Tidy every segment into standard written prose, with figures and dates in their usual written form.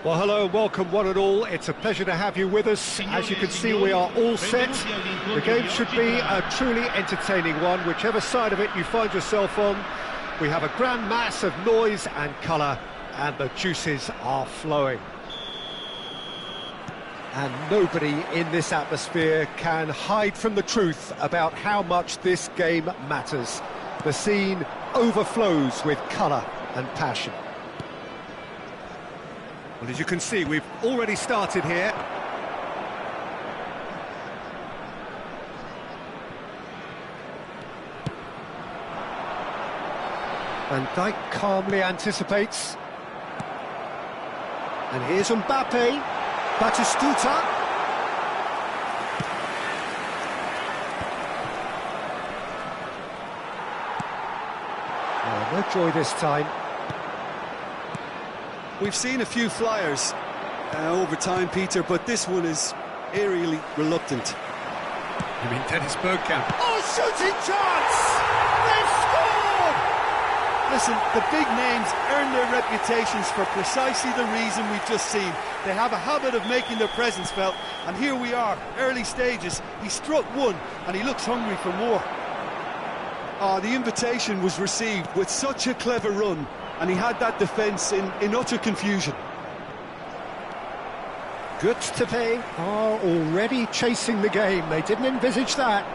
Well, hello and welcome one and all. It's a pleasure to have you with us. As you can see, we are all set. The game should be a truly entertaining one, whichever side of it you find yourself on. We have a grand mass of noise and colour, and the juices are flowing. And nobody in this atmosphere can hide from the truth about how much this game matters. The scene overflows with colour and passion. Well, as you can see, we've already started here. Van Dijk calmly anticipates. And here's Mbappe. Batistuta. Oh, no joy this time. We've seen a few flyers over time, Peter, but this one is eerily reluctant. You mean Dennis Bergkamp? Oh, shooting chance! They've scored! Listen, the big names earn their reputations for precisely the reason we've just seen. They have a habit of making their presence felt, and here we are, early stages. He struck one, and he looks hungry for more. The invitation was received with such a clever run, and he had that defence in utter confusion. Götze are already chasing the game. They didn't envisage that.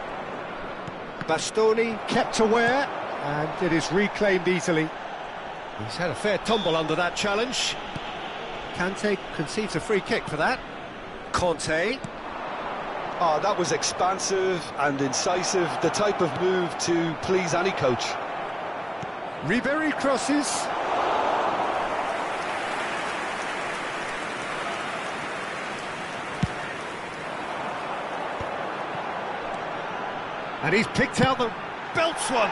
Bastoni kept aware, and it is reclaimed easily. He's had a fair tumble under that challenge. Kante concedes a free kick for that. Conte. That was expansive and incisive, the type of move to please any coach. Ribery crosses. And he's picked out the belts one.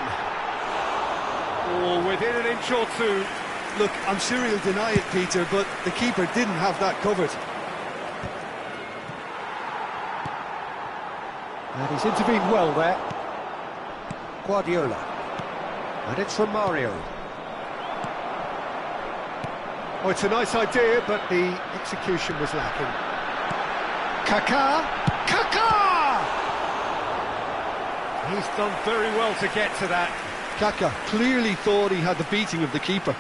Oh, within an inch or two. Look, I'm sure he'll deny it, Peter, but the keeper didn't have that covered. And he's intervened well there. Guardiola. And it's from Mario. Oh, it's a nice idea, but the execution was lacking. Kaká! Kaká! He's done very well to get to that. Kaká clearly thought he had the beating of the keeper.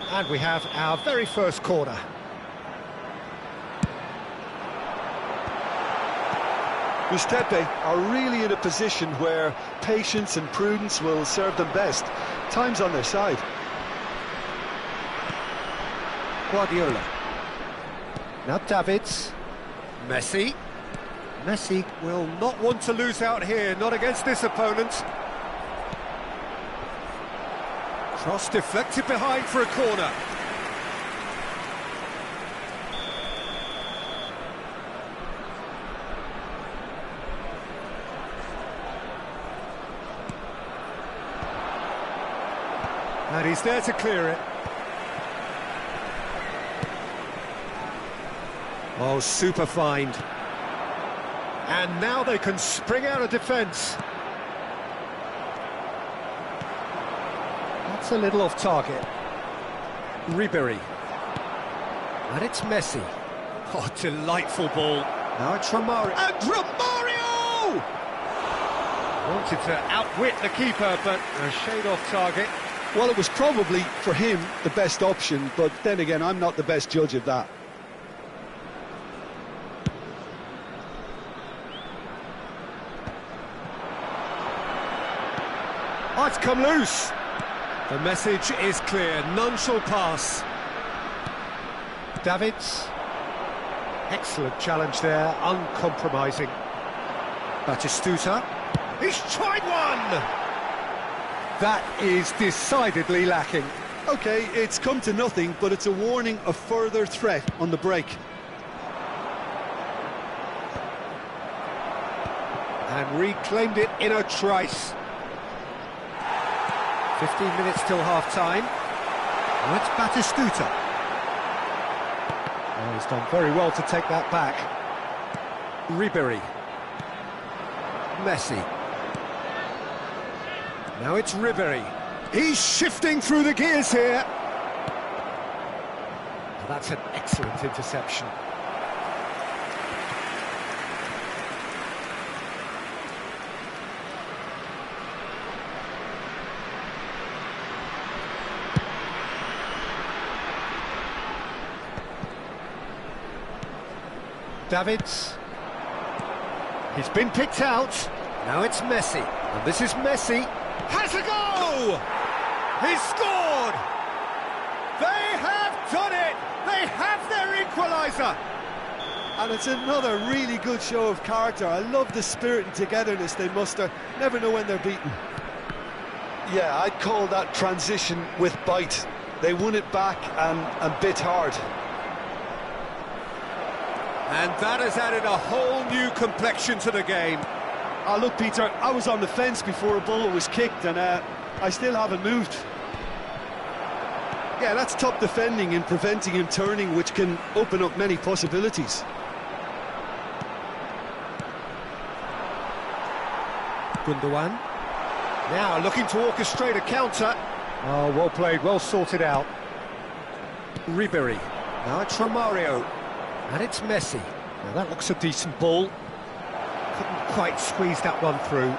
And we have our very first corner. Giuseppe are really in a position where patience and prudence will serve them best. Time's on their side. Guardiola. Now Davids. Messi. Messi will not want to lose out here, not against this opponent. Cross deflected behind for a corner. And he's there to clear it. Oh, super find. And now they can spring out of defence. That's a little off target. Ribery. And it's Messi. Oh, delightful ball. Now it's Romario. And Romario! Wanted to outwit the keeper, but a shade off target. Well, it was probably, for him, the best option, but then again, I'm not the best judge of that. Oh, it's come loose. The message is clear, none shall pass. Davids. Excellent challenge there, uncompromising. Batistuta. He's tried one! That is decidedly lacking. OK, it's come to nothing, but it's a warning of further threat on the break. And reclaimed it in a trice. 15 minutes till half-time. Well, it's Batistuta. Oh, he's done very well to take that back. Ribery. Messi. Now it's Ribery. He's shifting through the gears here. Oh, that's an excellent interception. Davids. He's been picked out. Now it's Messi. And this is Messi. Has a go! He's scored! They have done it! They have their equaliser! And it's another really good show of character. I love the spirit and togetherness they muster. Never know when they're beaten. Yeah, I'd call that transition with bite. They won it back and bit hard. And that has added a whole new complexion to the game. Oh, look, Peter, I was on the fence before a ball was kicked, and I still haven't moved. Yeah, that's top defending and preventing him turning, which can open up many possibilities. Gundogan. Now looking to orchestrate a counter. Oh, well played, well sorted out. Ribery. Now it's Romario. And it's Messi. Now that looks a decent ball. Couldn't quite squeeze that one through.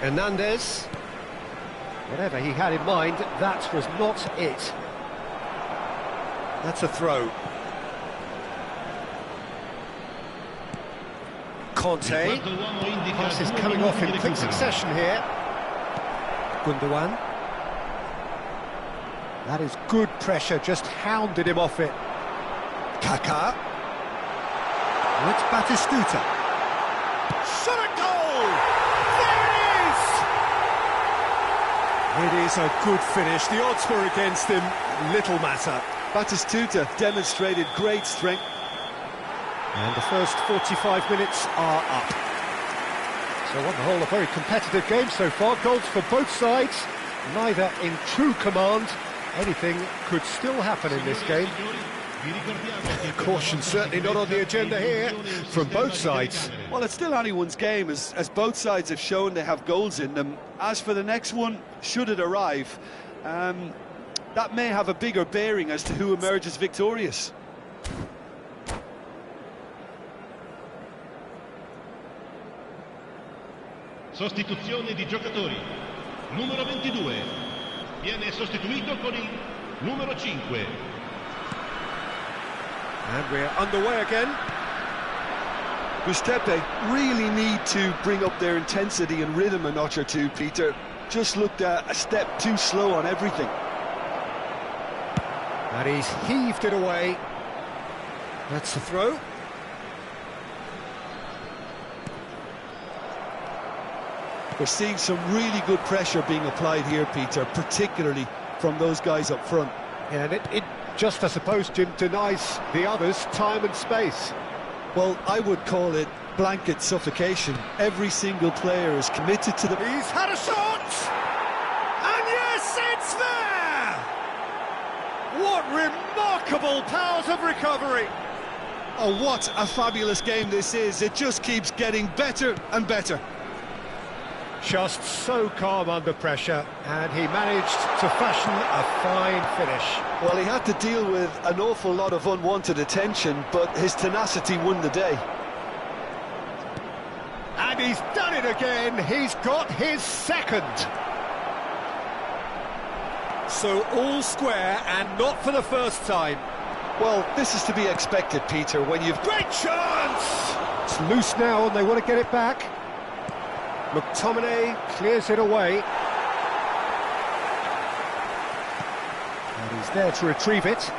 Hernandez. Whatever he had in mind, that was not it. That's a throw. Conte. Pass is coming off in quick succession here. Gundogan. That is good pressure, just hounded him off it. Kaká. And it's Batistuta. Shot at goal! There it is! It is a good finish. The odds were against him. Little matter. Batistuta demonstrated great strength. And the first 45 minutes are up. So on the whole, a very competitive game so far. Goals for both sides, neither in true command. Anything could still happen in this game. Caution certainly not on the agenda here from both sides. Well, it's still anyone's game, as both sides have shown they have goals in them. As for the next one, should it arrive, that may have a bigger bearing as to who emerges victorious. Sostituzione di giocatori. Numero 22 viene sostituito con il numero 5. And we're underway again. Giuseppe really need to bring up their intensity and rhythm a notch or two, Peter. Just looked a step too slow on everything. And he's heaved it away. That's the throw. We're seeing some really good pressure being applied here, Peter, particularly from those guys up front. Yeah, and it just, I suppose, Jim, denies the others time and space. Well, I would call it blanket suffocation. Every single player is committed to the... He's had a shot! And yes, it's there! What remarkable powers of recovery! Oh, what a fabulous game this is. It just keeps getting better and better. Just so calm under pressure, and he managed to fashion a fine finish. Well, he had to deal with an awful lot of unwanted attention, but his tenacity won the day. And he's done it again. He's got his second. So all square, and not for the first time. Well, this is to be expected, Peter, when you've... Great chance! It's loose now, and they want to get it back. McTominay clears it away. And he's there to retrieve it.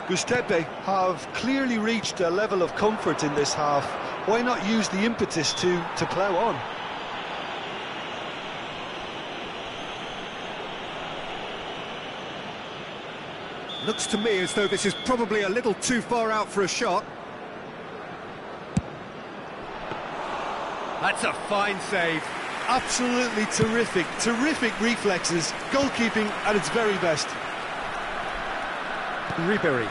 Giuseppe have clearly reached a level of comfort in this half. Why not use the impetus to plough on? Looks to me as though this is probably a little too far out for a shot. That's a fine save. Absolutely terrific, terrific reflexes. Goalkeeping at its very best. Ribery.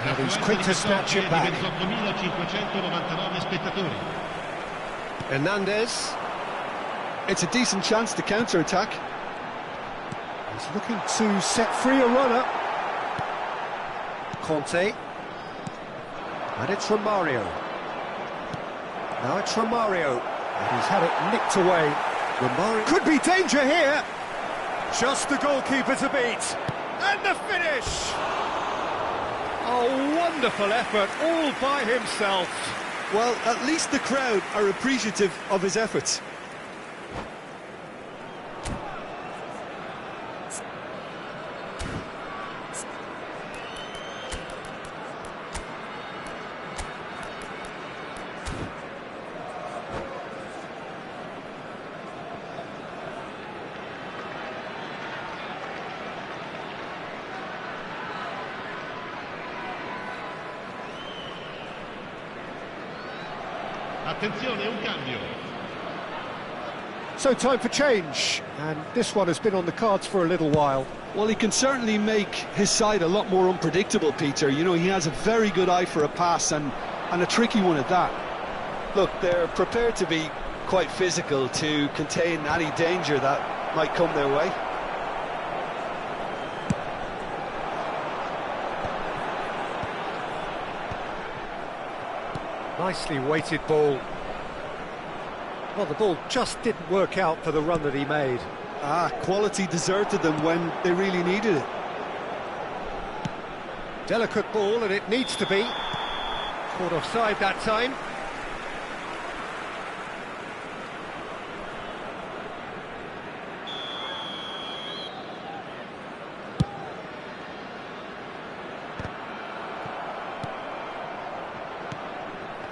And he's quick to snatch it back. 18.599 spettatori. Hernandez. It's a decent chance to counter-attack. He's looking to set free a runner. Conte. And it's Romario. Now it's Romario. And he's had it nicked away. Romario could be danger here. Just the goalkeeper to beat. And the finish! A wonderful effort all by himself. Well, at least the crowd are appreciative of his efforts. Attenzione, un cambio. So time for change, and this one has been on the cards for a little while. Well, he can certainly make his side a lot more unpredictable, Peter. You know, he has a very good eye for a pass, and a tricky one at that. Look, they're prepared to be quite physical to contain any danger that might come their way. Nicely weighted ball. Well, the ball just didn't work out for the run that he made. Quality deserted them when they really needed it. Delicate ball, and it needs to be. Caught offside that time.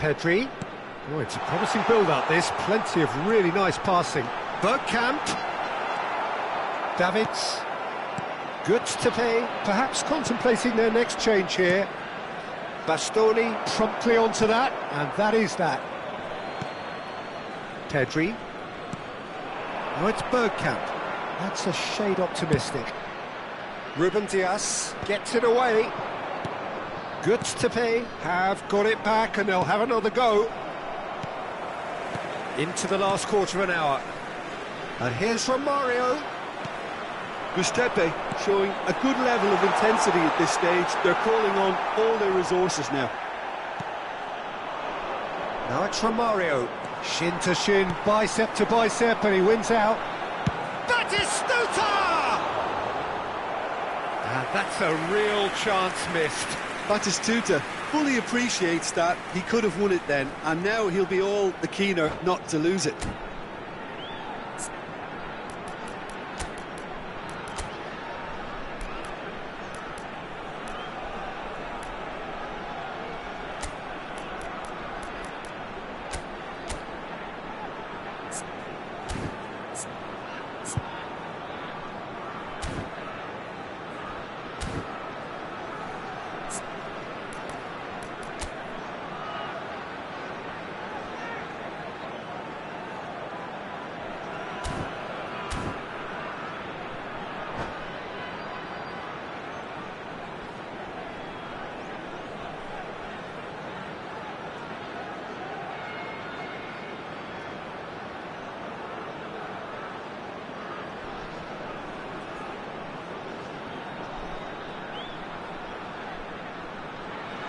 Pedri. Oh, it's a promising build-up, this. Plenty of really nice passing. Bergkamp. Davids. Goods to pay. Perhaps contemplating their next change here. Bastoni promptly onto that, and that is that. Pedri. Oh, it's Bergkamp. That's a shade optimistic. Ruben Dias gets it away. Goods to pay, have got it back, and they'll have another go. Into the last quarter of an hour. And here's Romario. Giuseppe showing a good level of intensity at this stage. They're calling on all their resources now. Now it's Romario. Shin to shin, bicep to bicep, and he wins out. Batistuta! And that's a real chance missed. Batistuta fully appreciates that he could have won it then, and now he'll be all the keener not to lose it.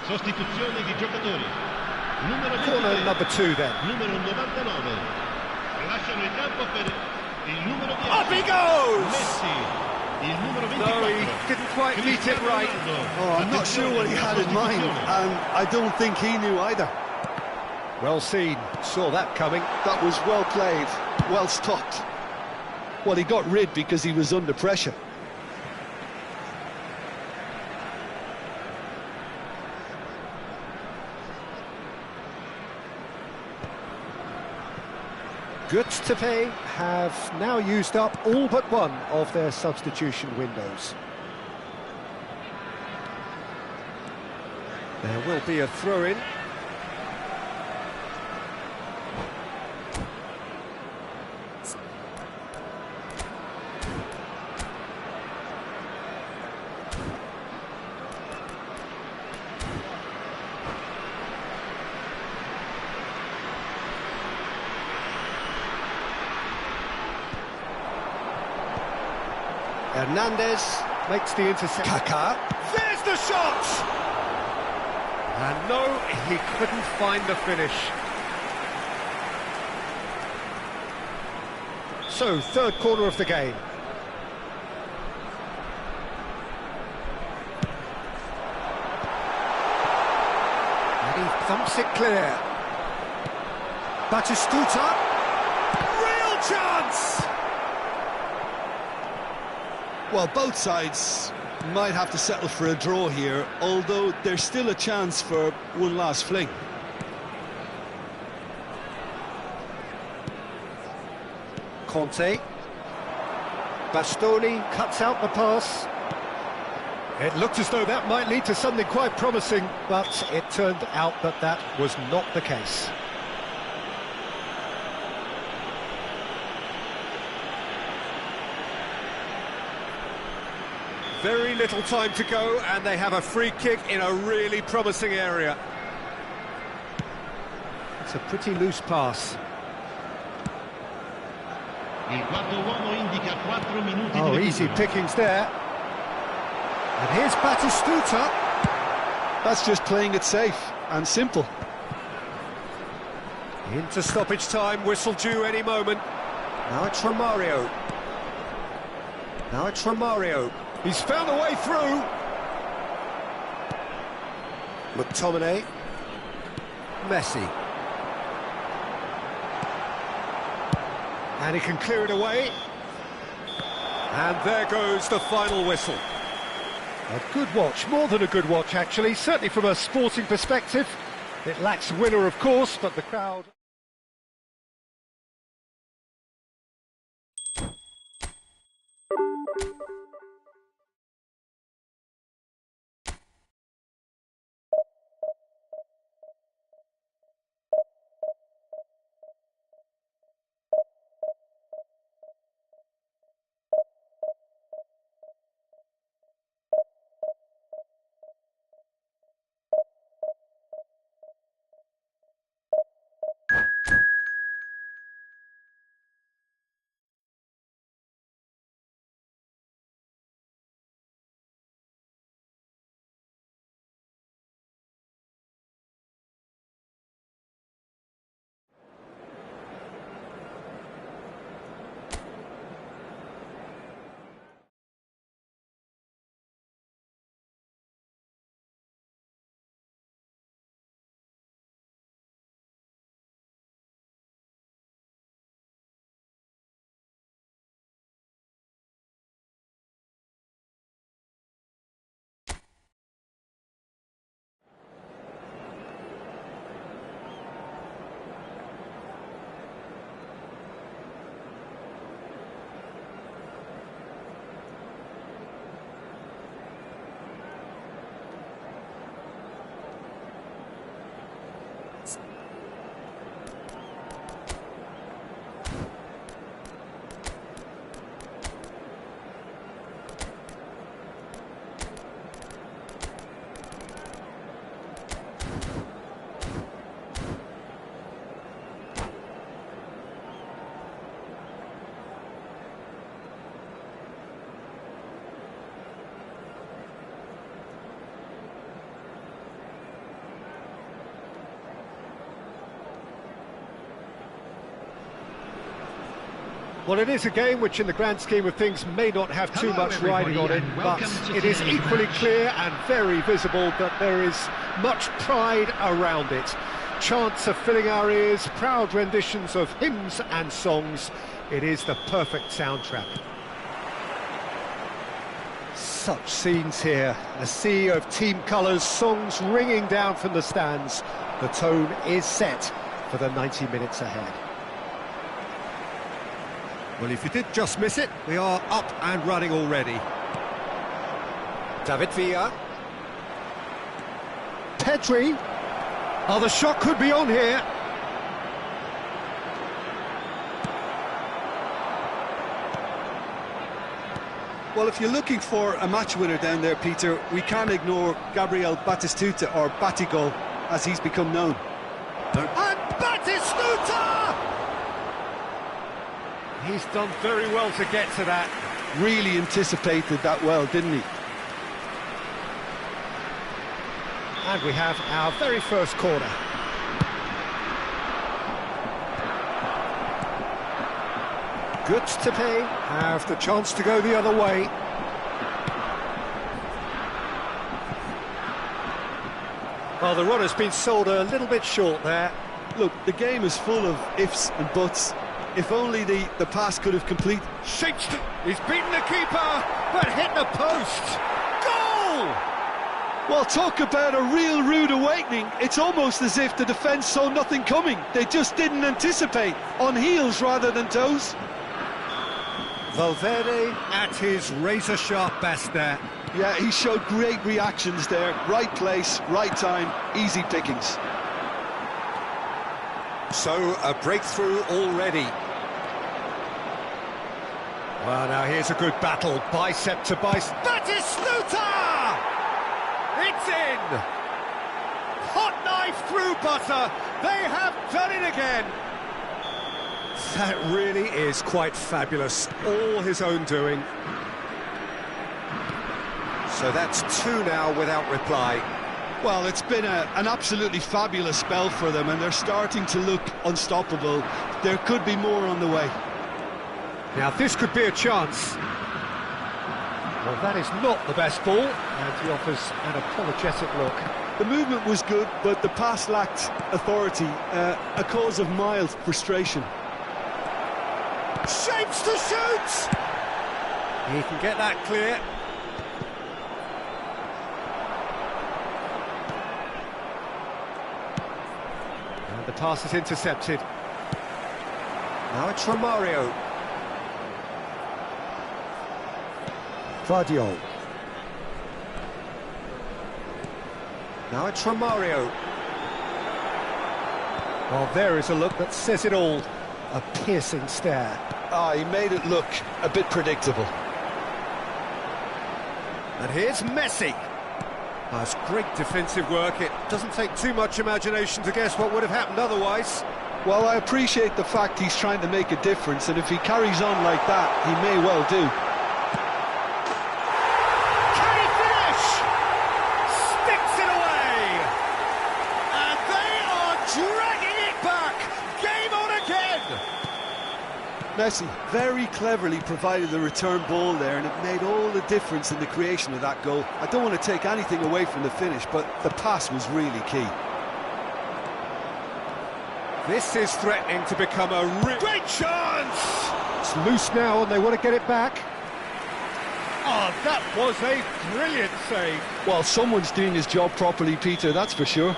Sostituzione di giocatori. Numero 23. Corner number 2 then. Numero 99. Lasciano il campo per il numero 10. Up he goes! Messi. Il numero 24. No, he didn't quite meet it right. Oh, I'm not sure what he had in mind, and I don't think he knew either. Well seen, saw that coming. That was well played, well stopped. Well, he got rid because he was under pressure. Goods to pay have now used up all but one of their substitution windows. There will be a throw-in. Hernandez makes the intercept. Kaká. There's the shot! And no, he couldn't find the finish. So, third corner of the game. And he thumps it clear. Batistuta. Real chance! Well, both sides might have to settle for a draw here, although there's still a chance for one last fling. Conte. Bastoni cuts out the pass. It looked as though that might lead to something quite promising, but it turned out that that was not the case. Very little time to go, and they have a free kick in a really promising area. It's a pretty loose pass. Il quarto uomo indica 4 minuti di Oh, recupero. easy pickings there. And here's Batistuta. That's just playing it safe and simple. Into stoppage time, whistle due any moment. Now it's Romario. Now it's Romario. He's found a way through. McTominay. Messi. And he can clear it away. And there goes the final whistle. A good watch, more than a good watch actually, certainly from a sporting perspective. It lacks winner of course, but the crowd... Well, it is a game which in the grand scheme of things may not have too much riding on it, but it is equally clear and very visible that there is much pride around it. Chants are filling our ears, proud renditions of hymns and songs. It is the perfect soundtrack. Such scenes here, a sea of team colours, songs ringing down from the stands. The tone is set for the 90 minutes ahead. Well, if you did just miss it, we are up and running already. David Villa. Pedri. Oh, the shot could be on here. Well, if you're looking for a match winner down there, Peter, we can't ignore Gabriel Batistuta, or Batigol, as he's become known. And Batistuta! He's done very well to get to that. Really anticipated that well, didn't he? And we have our very first corner. Goods to pay, have the chance to go the other way. Well, the run has been sold a little bit short there. Look, the game is full of ifs and buts. If only the pass could have complete. Shapes, he's beaten the keeper, but hit the post. Goal! Well, talk about a real rude awakening. It's almost as if the defence saw nothing coming. They just didn't anticipate. On heels rather than toes. Valverde at his razor-sharp best there. Yeah, he showed great reactions there. Right place, right time, easy pickings. So, a breakthrough already. Well, now here's a good battle, bicep to bicep. Batistuta! It's in! Hot knife through butter. They have done it again. That really is quite fabulous. All his own doing. So that's two now without reply. Well, it's been an absolutely fabulous spell for them, and they're starting to look unstoppable. There could be more on the way. Now, this could be a chance. Well, that is not the best ball, and he offers an apologetic look. The movement was good, but the pass lacked authority, a cause of mild frustration. Shapes to shoot! He can get that clear. And the pass is intercepted. Now it's Romario. Vardiol. Now it's Romario. Well, there is a look that says it all. A piercing stare. Ah, he made it look a bit predictable. And here's Messi. That's great defensive work. It doesn't take too much imagination to guess what would have happened otherwise. Well, I appreciate the fact he's trying to make a difference, and if he carries on like that, he may well do. Can he finish? Sticks it away. And they are dragging it back. Game on again. Messi very cleverly provided the return ball there, and it made all the difference in the creation of that goal. I don't want to take anything away from the finish, but the pass was really key. This is threatening to become a great chance! It's loose now and they want to get it back. Oh, that was a brilliant save. Well, someone's doing his job properly, Peter, that's for sure.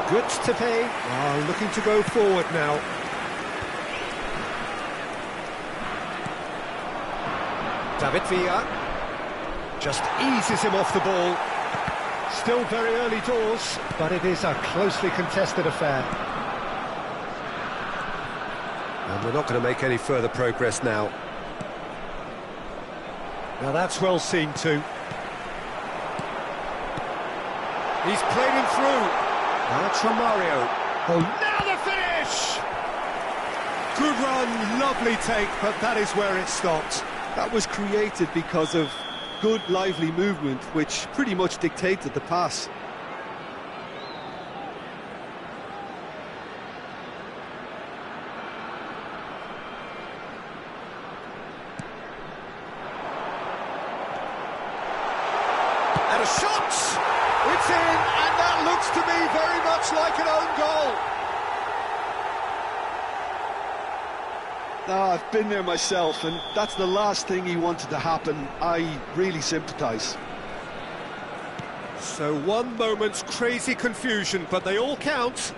Goods to pay. Oh, looking to go forward now. David Villa just eases him off the ball. Still very early doors, but it is a closely contested affair. And we're not going to make any further progress now. Now that's well seen too. He's played him through. Now it's Romario. Oh, now the finish! Good run, lovely take, but that is where it stopped. That was created because of good, lively movement, which pretty much dictated the pass. And a shot! It's in, and that looks to me very much like an own goal. I've been there myself, and that's the last thing he wanted to happen. I really sympathise. So one moment's crazy confusion, but they all count.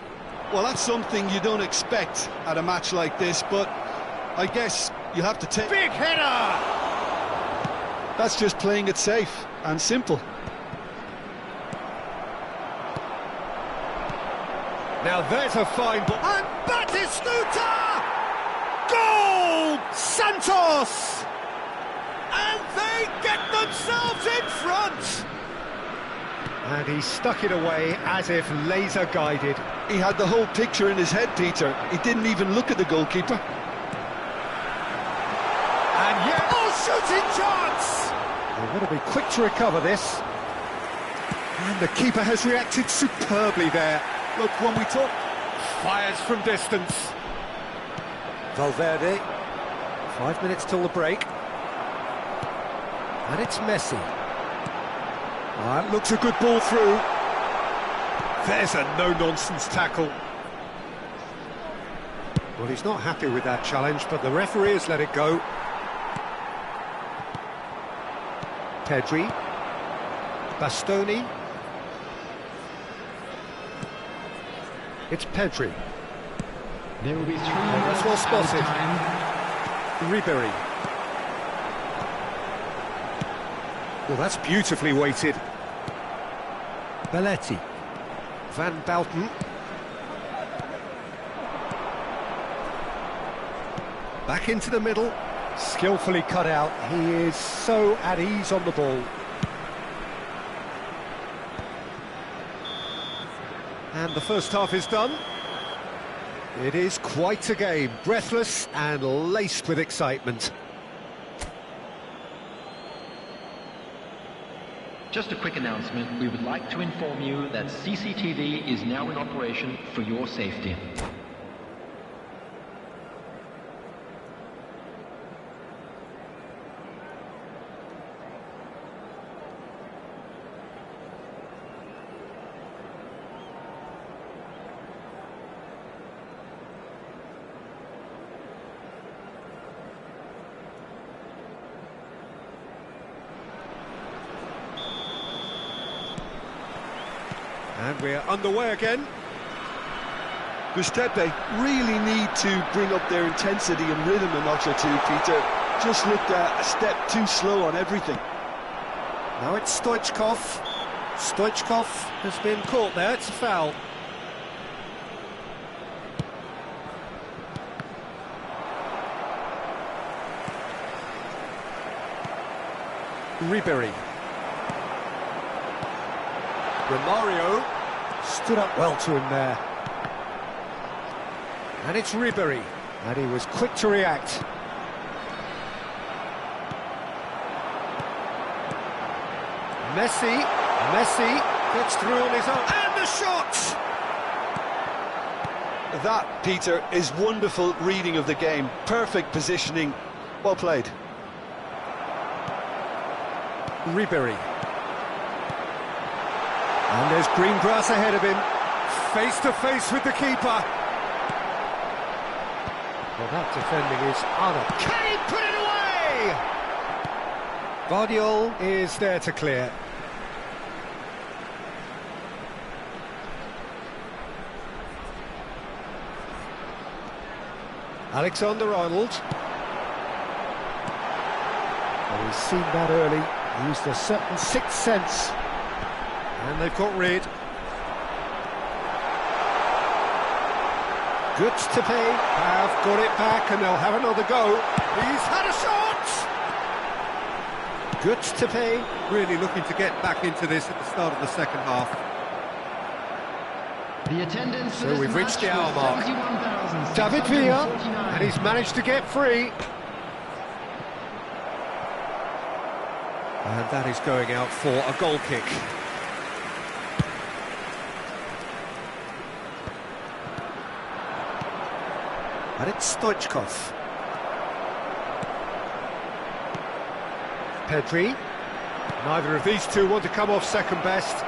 Well, that's something you don't expect at a match like this, but I guess you have to take... Big header! That's just playing it safe and simple. Now there's a fine ball. And Batistuta! Goal! Santos! And they get themselves in front! And he stuck it away as if laser guided. He had the whole picture in his head, Peter. He didn't even look at the goalkeeper. And yet, oh, shooting chance! They've got to be quick to recover this. And the keeper has reacted superbly there. Look, when we talk... Fires from distance. Valverde. 5 minutes till the break. And it's Messi. That looks a good ball through. There's a no-nonsense tackle. Well, he's not happy with that challenge, but the referee has let it go. Pedri. Bastoni. It's Pedri. There will be 3 that's well spotted. Ribery. Well, that's beautifully weighted. Belletti. Van Bouten. Back into the middle. Skillfully cut out. He is so at ease on the ball. And the first half is done. It is quite a game, breathless and laced with excitement. Just a quick announcement. We would like to inform you that CCTV is now in operation for your safety. And we're underway again. Giuseppe really need to bring up their intensity and rhythm a notch or two, Peter. Just looked a step too slow on everything. Now it's Stoichkov. Stoichkov has been caught there, it's a foul. Ribery. Romario stood up well to him there. And it's Ribery, and he was quick to react. Messi gets through on his own, and the shot! That, Peter, is wonderful reading of the game. Perfect positioning. Well played. Ribery. And there's green grass ahead of him, face to face with the keeper. Well, that defending is on. Can he put it away? Guardiola is there to clear. Alexander-Arnold. Well, he's seen that early, used a certain sixth sense. And they've got rid. Goods to pay, have got it back and they'll have another go. He's had a shot! Goods to pay, really looking to get back into this at the start of the second half. The attendance so we've reached the hour mark. David Villa, and he's managed to get free. And that is going out for a goal kick. And it's Stoichkov. Pedri. Neither of these two want to come off second best.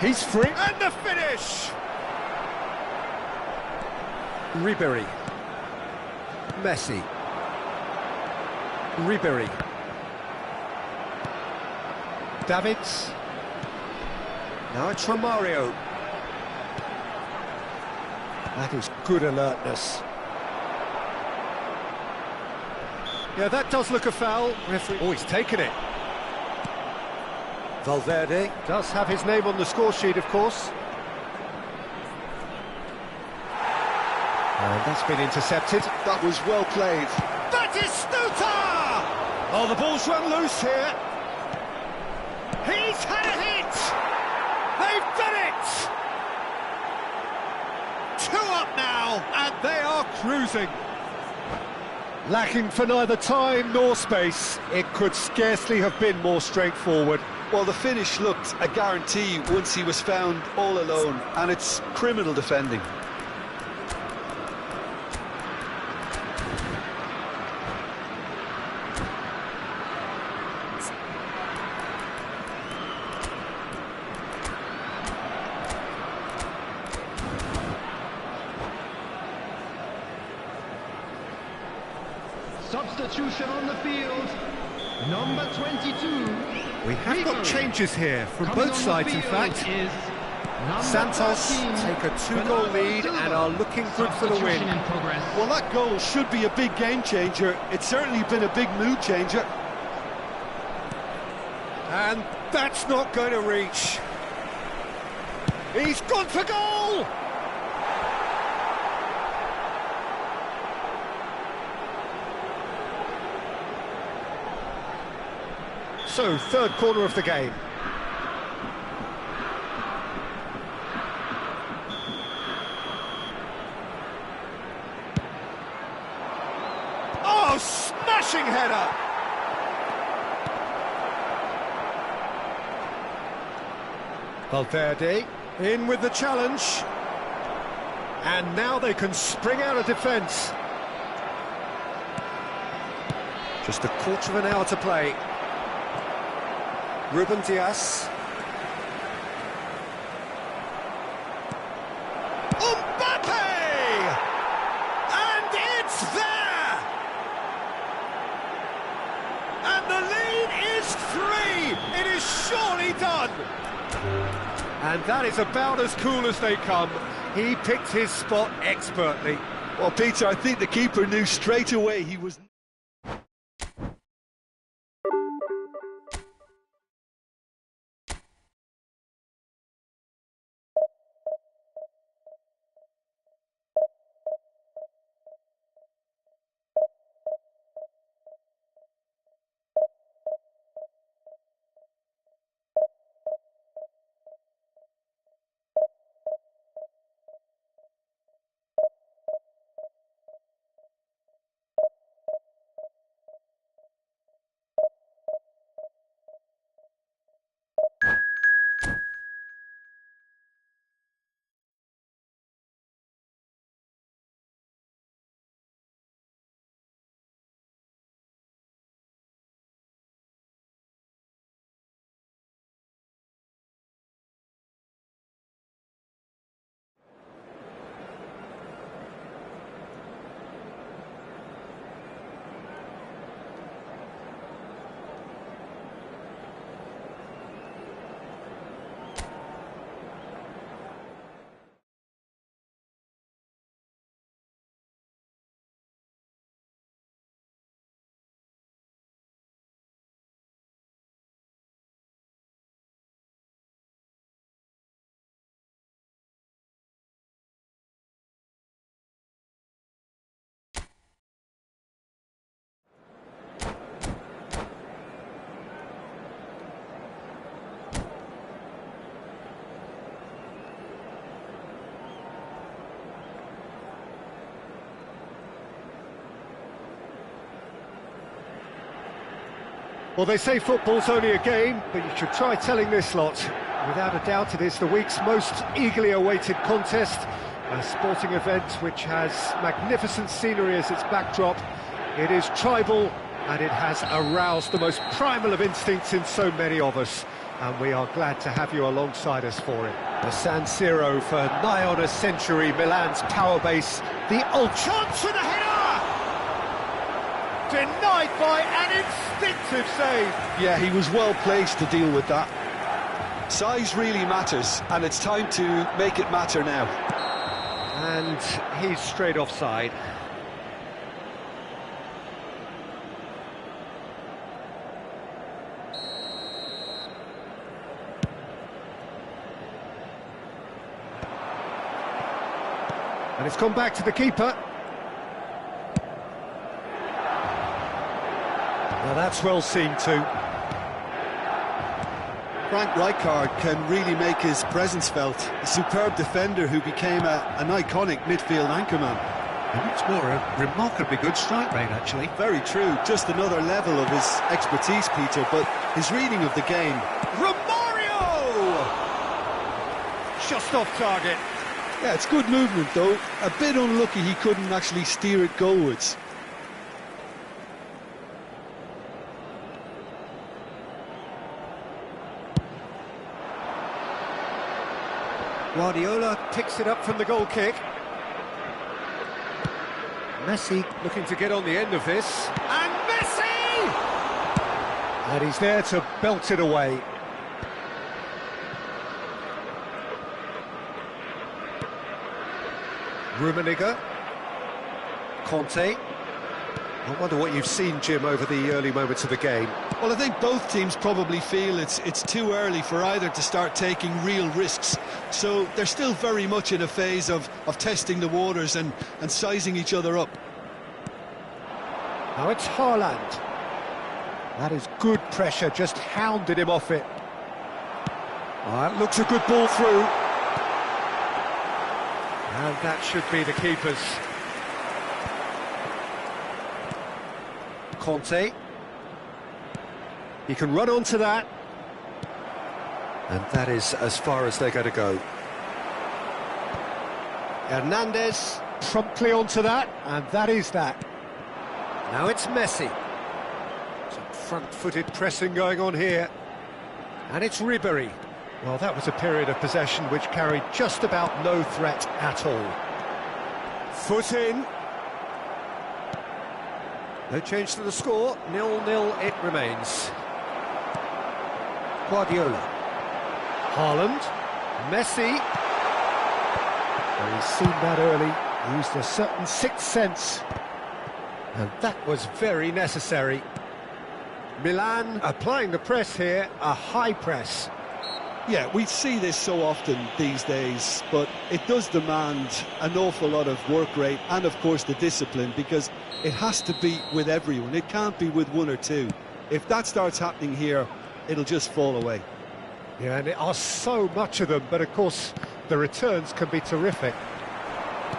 He's free. And the finish! Ribery. Messi. Ribery. Davids. Now it's Romario. That is good alertness. Yeah, that does look a foul. Referee... Oh, he's taken it. Valverde does have his name on the score sheet, of course. And that's been intercepted. That was well played. That is Stuta! Oh, the ball's run loose here. He's had a hit! They've done it! 2 up now, and they are cruising. Lacking for neither time nor space, it could scarcely have been more straightforward. Well, the finish looked a guarantee once he was found all alone, and it's criminal defending. Substitution on the field, number 22. We have got changes here from both sides, in fact. Santos take a 2-goal lead and are looking good for the win. Well, that goal should be a big game changer. It's certainly been a big mood changer. And that's not going to reach. He's gone for goal! So, third corner of the game. Oh, smashing header! Valverde in with the challenge. And now they can spring out of defence. Just a quarter of an hour to play. Ruben Dias. Mbappe! And it's there! And the lead is 3! It is surely done! And that is about as cool as they come. He picked his spot expertly. Well, Peter, I think the keeper knew straight away he was... Well, they say football's only a game, but you should try telling this lot. Without a doubt, it is the week's most eagerly awaited contest, a sporting event which has magnificent scenery as its backdrop. It is tribal, and it has aroused the most primal of instincts in so many of us, and we are glad to have you alongside us for it. The San Siro for nigh on a century, Milan's power base, the old chance for the header! Denied by an instinctive save. Yeah, he was well placed to deal with that. Size really matters, and it's time to make it matter now. And he's straight offside. And it's gone back to the keeper. Now that's well seen too. Frank Rijkaard can really make his presence felt. A superb defender who became an iconic midfield anchorman. And it's more a remarkably good strike rate, actually. Very true, just another level of his expertise, Peter, but his reading of the game. Romario! Just off target. Yeah, it's good movement though. A bit unlucky he couldn't actually steer it goalwards. Guardiola picks it up from the goal kick. Messi looking to get on the end of this. And Messi! And he's there to belt it away. Rummenigge. Conte. I wonder what you've seen, Jim, over the early moments of the game. Well, I think both teams probably feel it's too early for either to start taking real risks. So they're still very much in a phase of testing the waters and sizing each other up. Now it's Haaland. That is good pressure, just hounded him off it. That looks a good ball through. And that should be the keeper's. Conte. He can run onto that. And that is as far as they're going to go. Hernandez promptly onto that, and that is that. Now it's Messi. Some front-footed pressing going on here. And it's Ribéry. Well, that was a period of possession which carried just about no threat at all. Foot in. No change to the score, 0-0 it remains. Guardiola. Haaland. Messi. Well, he's seen that early, used a certain sixth sense. And that was very necessary. Milan applying the press here, a high press. Yeah, we see this so often these days, but it does demand an awful lot of work rate and, of course, the discipline, because it has to be with everyone. It can't be with one or two. If that starts happening here, it'll just fall away. Yeah, and there are so much of them, but of course, the returns can be terrific.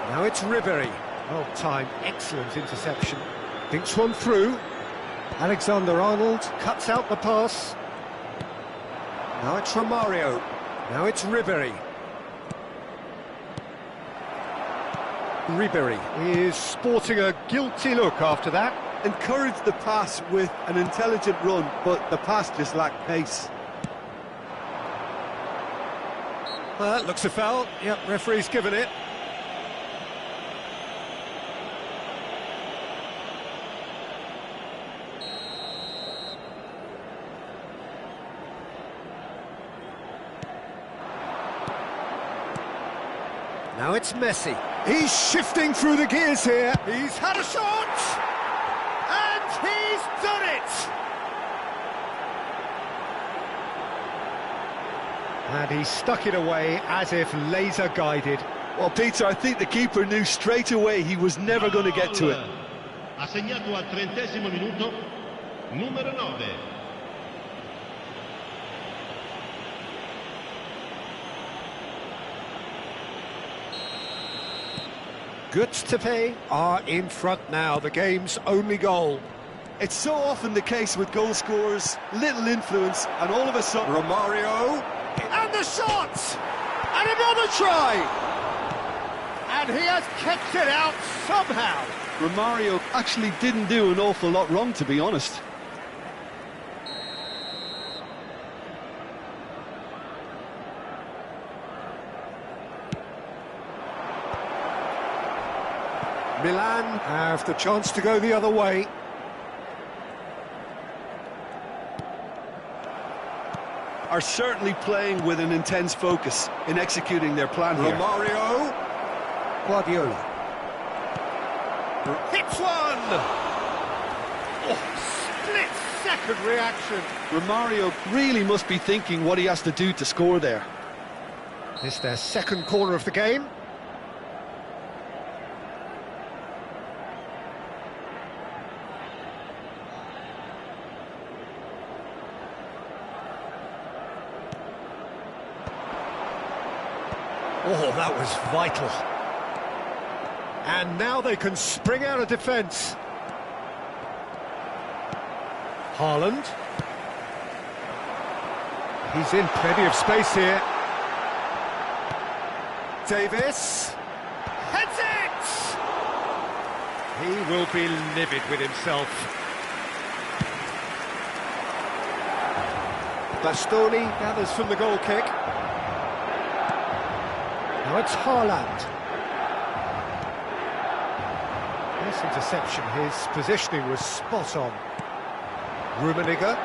Now it's Ribéry. Well timed, excellent interception. Thinks one through. Alexander-Arnold cuts out the pass. Now it's Romario. Now it's Ribéry. Ribéry is sporting a guilty look after that. Encouraged the pass with an intelligent run, but the pass just lacked pace. Well, that looks a foul. Yep, referee's given it. Now it's Messi. He's shifting through the gears here. He's had a shot! And he's done it! And he stuck it away as if laser guided. Well, Peter, I think the keeper knew straight away he was never going to get to it. Ha segnato al 30° minuto, numero 9. Goods to pay are in front now, the game's only goal. It's so often the case with goal scorers, little influence, and all of a sudden... Romario, and the shot! And another try! And he has kept it out somehow. Romario actually didn't do an awful lot wrong, to be honest. Milan have the chance to go the other way. Are certainly playing with an intense focus in executing their plan here. Romario. Guardiola. Hits one! Oh, split-second reaction. Romario really must be thinking what he has to do to score there. It's their second corner of the game. Oh, that was vital. And now they can spring out of defence. Haaland. He's in plenty of space here. Davis. Heads it! He will be livid with himself. Bastoni gathers from the goal kick. Now it's Haaland. This interception, his positioning was spot on. Rummenigge.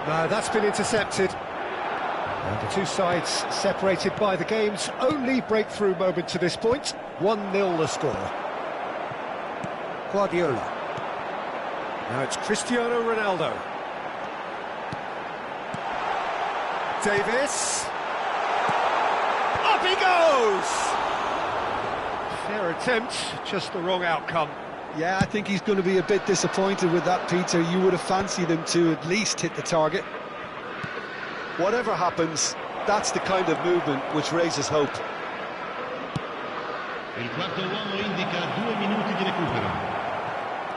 No, that's been intercepted. And the two sides separated by the game's only breakthrough moment to this point. 1-0 the score. Guardiola. Now it's Cristiano Ronaldo. Davis. Up he goes! Fair attempt, just the wrong outcome. Yeah, I think he's going to be a bit disappointed with that, Peter. You would have fancied him to at least hit the target. Whatever happens, that's the kind of movement which raises hope. Il quarto uomo indica 2 minuti di recupero.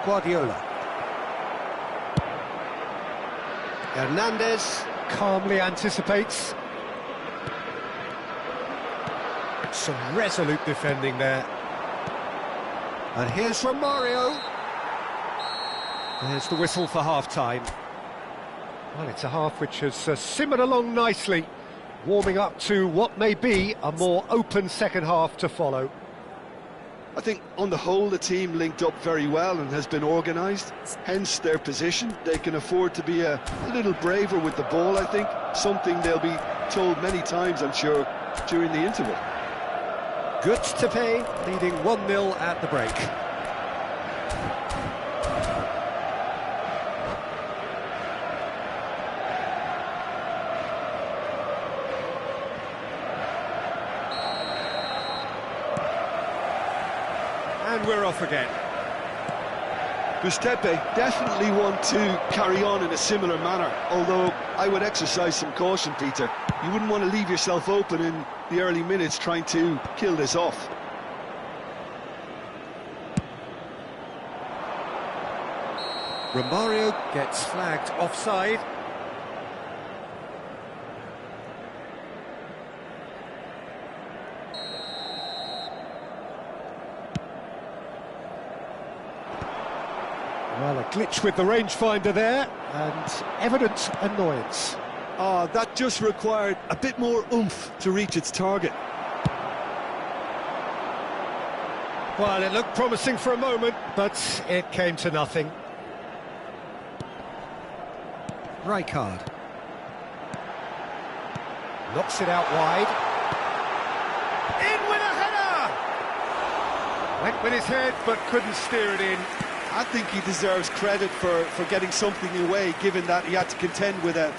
Guardiola. Hernandez calmly anticipates. Some resolute defending there. And here's Romario. There's the whistle for half-time. Well, it's a half which has simmered along nicely, warming up to what may be a more open second half to follow. I think on the whole the team linked up very well and has been organised, hence their position. They can afford to be a little braver with the ball, I think, something they'll be told many times, I'm sure, during the interval. Good to pay, leading 1-0 at the break. And we're off again. Giuseppe definitely want to carry on in a similar manner, although I would exercise some caution, Peter. You wouldn't want to leave yourself open in the early minutes trying to kill this off. Romario gets flagged offside. Well, a glitch with the rangefinder there, and evident annoyance. That just required a bit more oomph to reach its target. Well, it looked promising for a moment, but it came to nothing. Rijkaard. Knocks it out wide. In with a header! Went with his head, but couldn't steer it in. I think he deserves credit for getting something away, given that he had to contend with a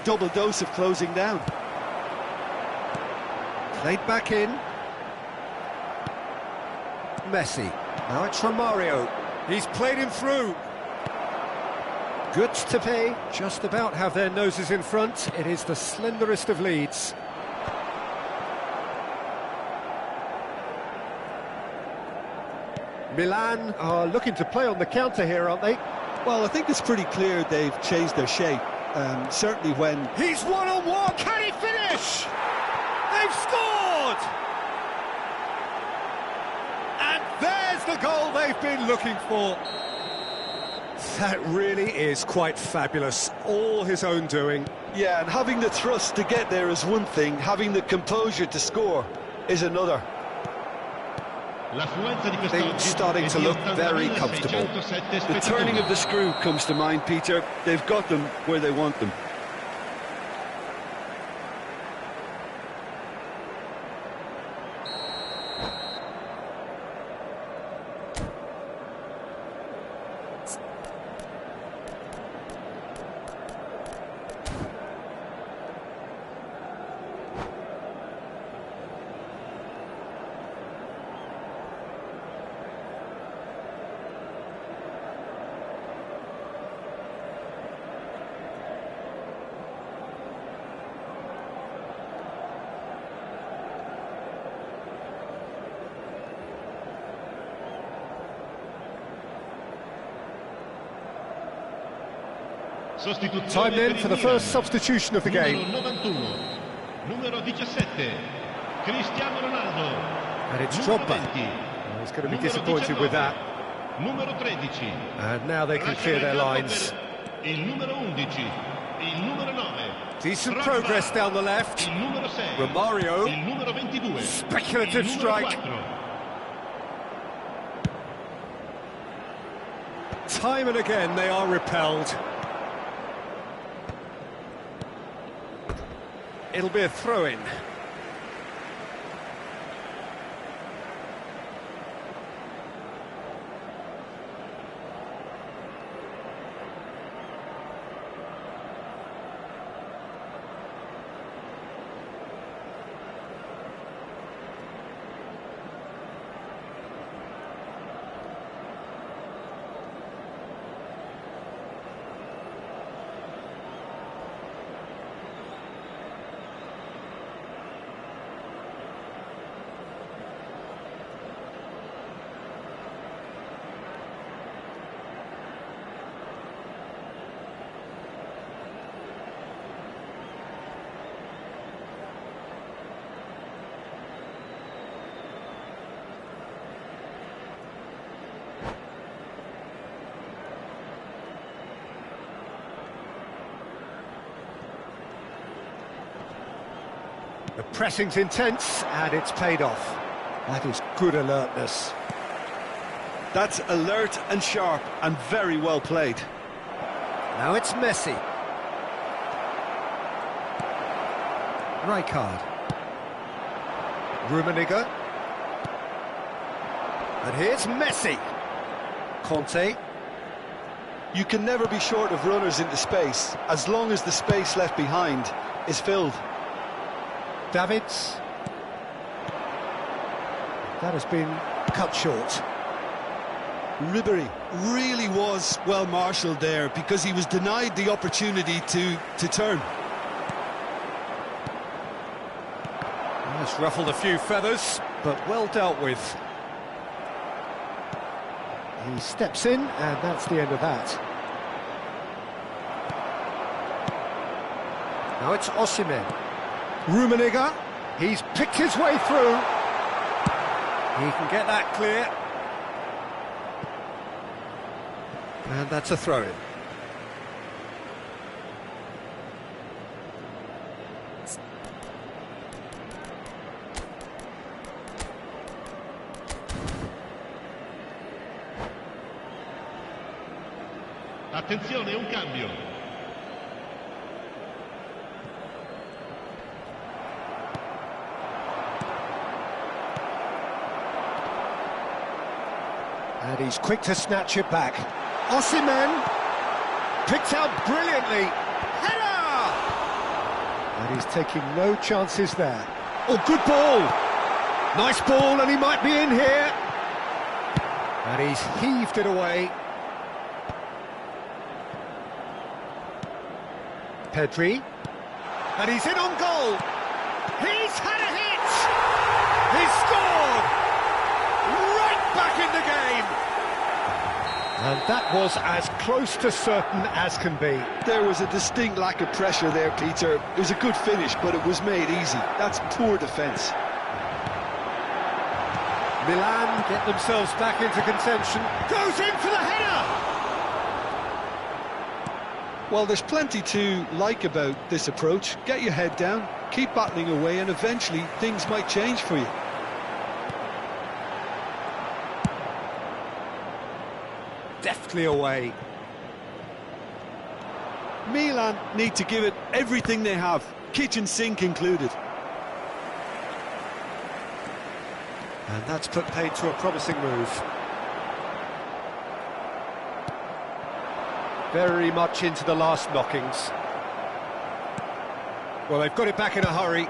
double dose of closing down. Played back in. Messi. Now it's Romario. He's played him through. Good to pay. Just about have their noses in front. It is the slenderest of leads. Milan are looking to play on the counter here, aren't they? Well, I think it's pretty clear they've changed their shape. Certainly when... He's one-on-one! Can he finish? They've scored! And there's the goal they've been looking for. That really is quite fabulous. All his own doing. Yeah, and having the thrust to get there is one thing. Having the composure to score is another. Things starting to look very comfortable. The turning of the screw comes to mind, Peter. They've got them where they want them. Sostituzione Time per in il for the Milan. first substitution of the game. Numero 91, numero 17, Cristiano Ronaldo. And it's Numero Drogba. 20, Well, he's going to be numero disappointed 19, with that. Numero 13. And now they can clear their lines. Il numero 11, il numero 9. Decent Drogba, progress down the left. Il numero 6. Romario. Il numero 22. Speculative il numero strike. 4. Time and again they are repelled. It'll be a throw-in. The pressing's intense, and it's paid off. That is good alertness. That's alert and sharp and very well played. Now it's Messi. Rijkaard. Rummenigge. And here's Messi. Conte. You can never be short of runners into space, as long as the space left behind is filled. Davids. That has been cut short. Ribéry really was well marshalled there because he was denied the opportunity to turn. That's ruffled a few feathers, but well dealt with. He steps in, and that's the end of that. Now it's Osimhen. Rummenigge, he's picked his way through. He can get that clear. And that's a throw-in. Attenzione, un cambio. And he's quick to snatch it back. Osimhen picked out brilliantly. Header! And he's taking no chances there. Oh, good ball! Nice ball, and he might be in here. And he's heaved it away. Pedri. And he's in on goal. He's had a hit! He's scored! Right back in the game! And that was as close to certain as can be. There was a distinct lack of pressure there, Peter. It was a good finish, but it was made easy. That's poor defence. Milan get themselves back into contention. Goes in for the header! Well, there's plenty to like about this approach. Get your head down, keep battling away, and eventually things might change for you. Deftly away. Milan need to give it everything they have, kitchen sink included. And that's put paid to a promising move. Very much into the last knockings. Well, they've got it back in a hurry.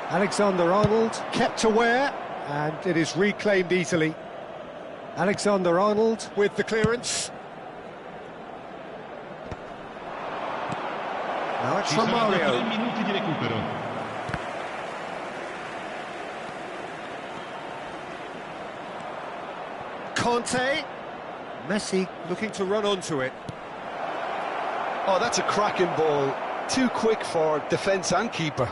Alexander-Arnold kept aware, and it is reclaimed easily. Alexander-Arnold with the clearance. Now it's Ci from saranno 3 Mario. minuti di recupero. Conte. Messi looking to run onto it. Oh, that's a cracking ball. Too quick for defence and keeper.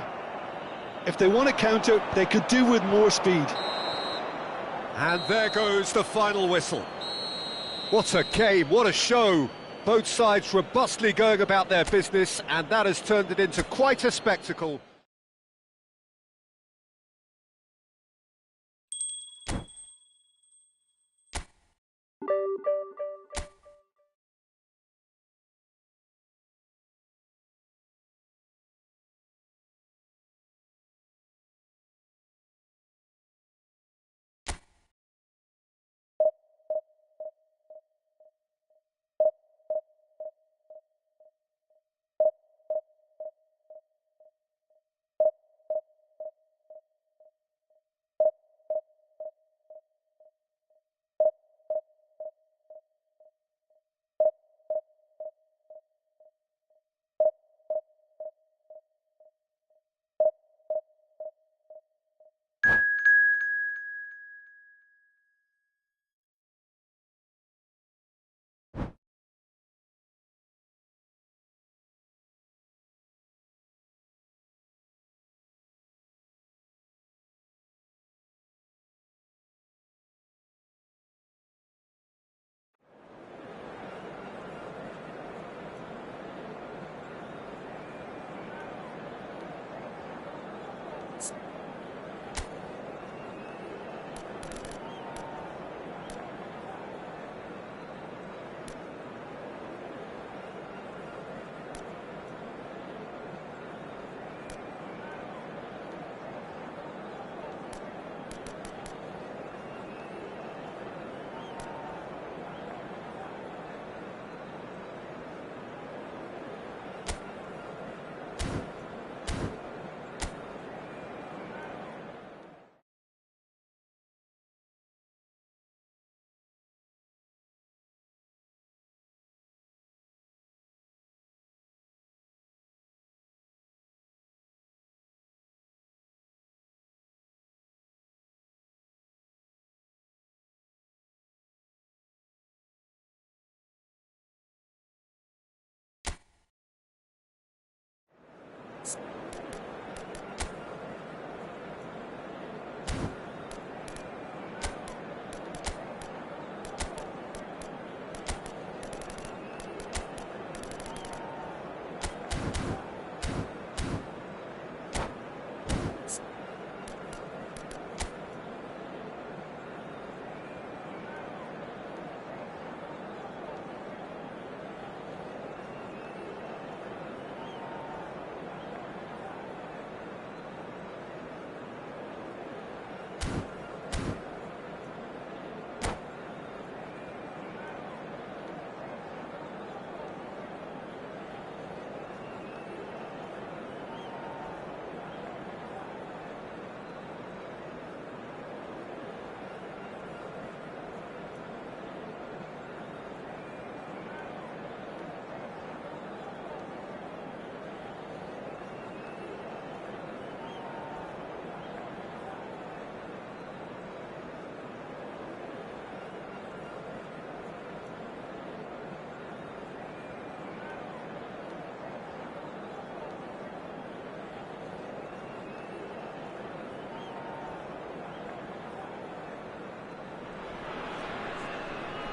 If they want to counter, they could do with more speed. And there goes the final whistle. What a game, what a show. Both sides robustly going about their business, and that has turned it into quite a spectacle.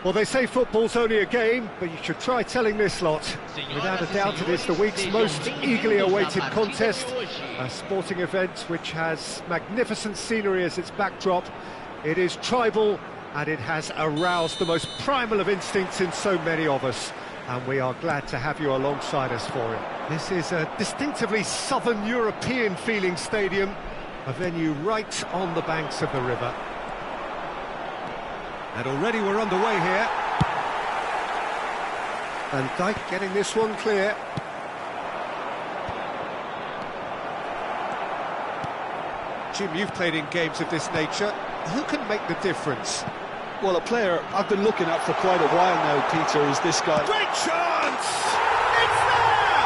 Well, they say football's only a game, but you should try telling this lot. Without a doubt, it is the week's most eagerly awaited contest, a sporting event which has magnificent scenery as its backdrop. It is tribal, and it has aroused the most primal of instincts in so many of us, and we are glad to have you alongside us for it. This is a distinctively southern European-feeling stadium, a venue right on the banks of the river. And already we're underway here. Van Dijk getting this one clear. Jim, you've played in games of this nature. Who can make the difference? Well, a player I've been looking at for quite a while now, Peter, is this guy. Great chance! It's there!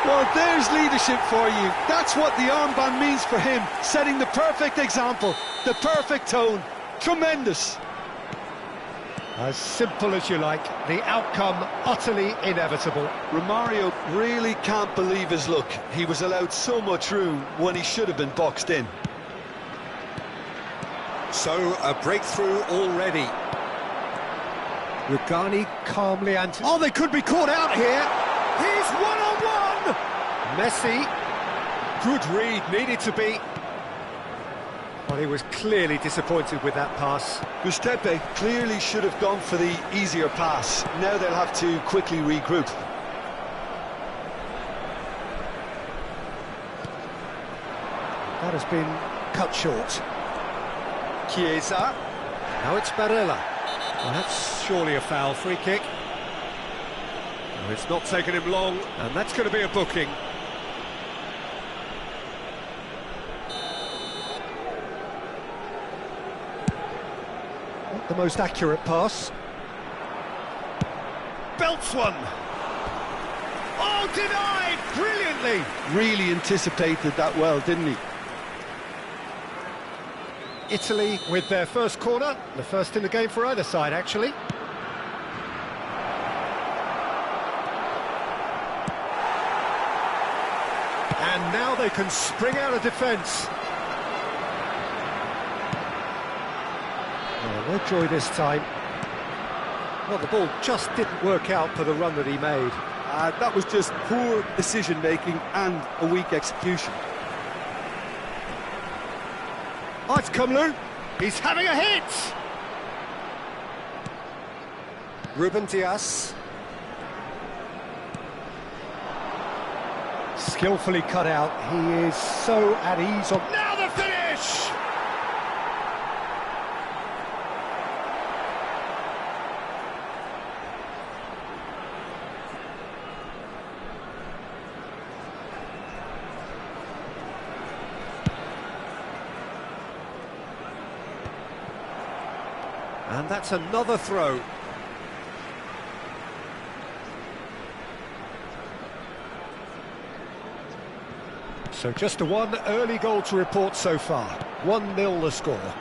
Well, there's leadership for you. That's what the armband means for him, setting the perfect example, the perfect tone. Tremendous. As simple as you like, the outcome utterly inevitable. Romario really can't believe his luck. He was allowed so much room when he should have been boxed in. So, a breakthrough already. Rugani calmly oh, they could be caught out here. He's one-on-one! Messi, good read, needed to be. Well, he was clearly disappointed with that pass. Giuseppe clearly should have gone for the easier pass. Now they'll have to quickly regroup. That has been cut short. Chiesa. Now it's Barella. Well, that's surely a foul. Free kick. Well, it's not taken him long, and that's going to be a booking. Not the most accurate pass. Belts one. Oh, denied! Brilliantly! Really anticipated that well, didn't he? Italy with their first corner, the first in the game for either side, actually. And now they can spring out of defence. Oh, no joy this time. Well, the ball just didn't work out for the run that he made. That was just poor decision-making and a weak execution. Oh, it's Kumlu. He's having a hit! Ruben Dias. Skillfully cut out. He is so at ease on... Now the finish! And that's another throw. So just a one early goal to report so far. 1-0 the score.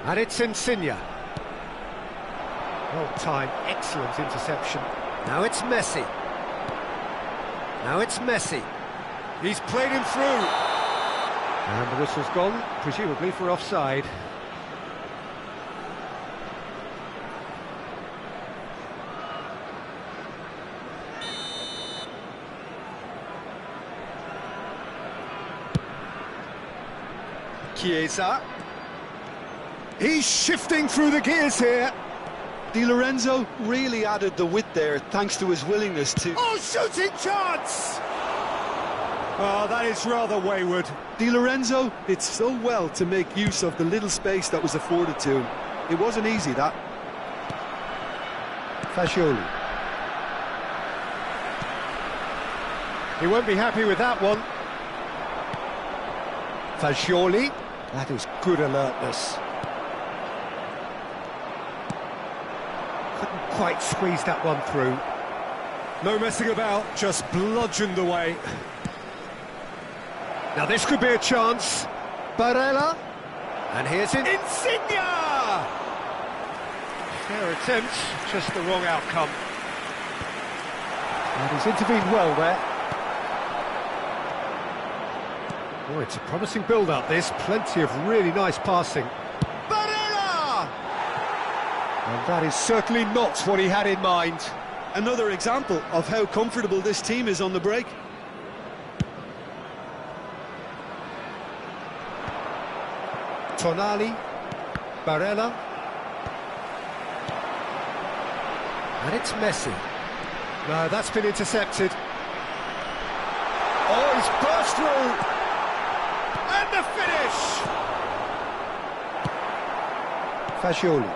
And it's Insigne. Well timed, excellent interception. Now it's Messi. Now it's Messi. He's played him through. And the whistle's gone, presumably for offside. Chiesa. He's shifting through the gears here. Di Lorenzo really added the width there thanks to his willingness to... Oh, shooting chance! Oh, that is rather wayward. Di Lorenzo did so well to make use of the little space that was afforded to him. It wasn't easy, that. Fagioli. He won't be happy with that one. Fagioli. That is good alertness. Couldn't quite squeeze that one through. No messing about, just bludgeoned away. Now this could be a chance. Barella. And here's Insigne! Fair attempt, just the wrong outcome. And he's intervened well there. Oh, it's a promising build-up, this. Plenty of really nice passing. Barella! And that is certainly not what he had in mind. Another example of how comfortable this team is on the break. Tonali. Barella. And it's Messi. No, that's been intercepted. Oh, he's burst through! And the finish! Fagioli.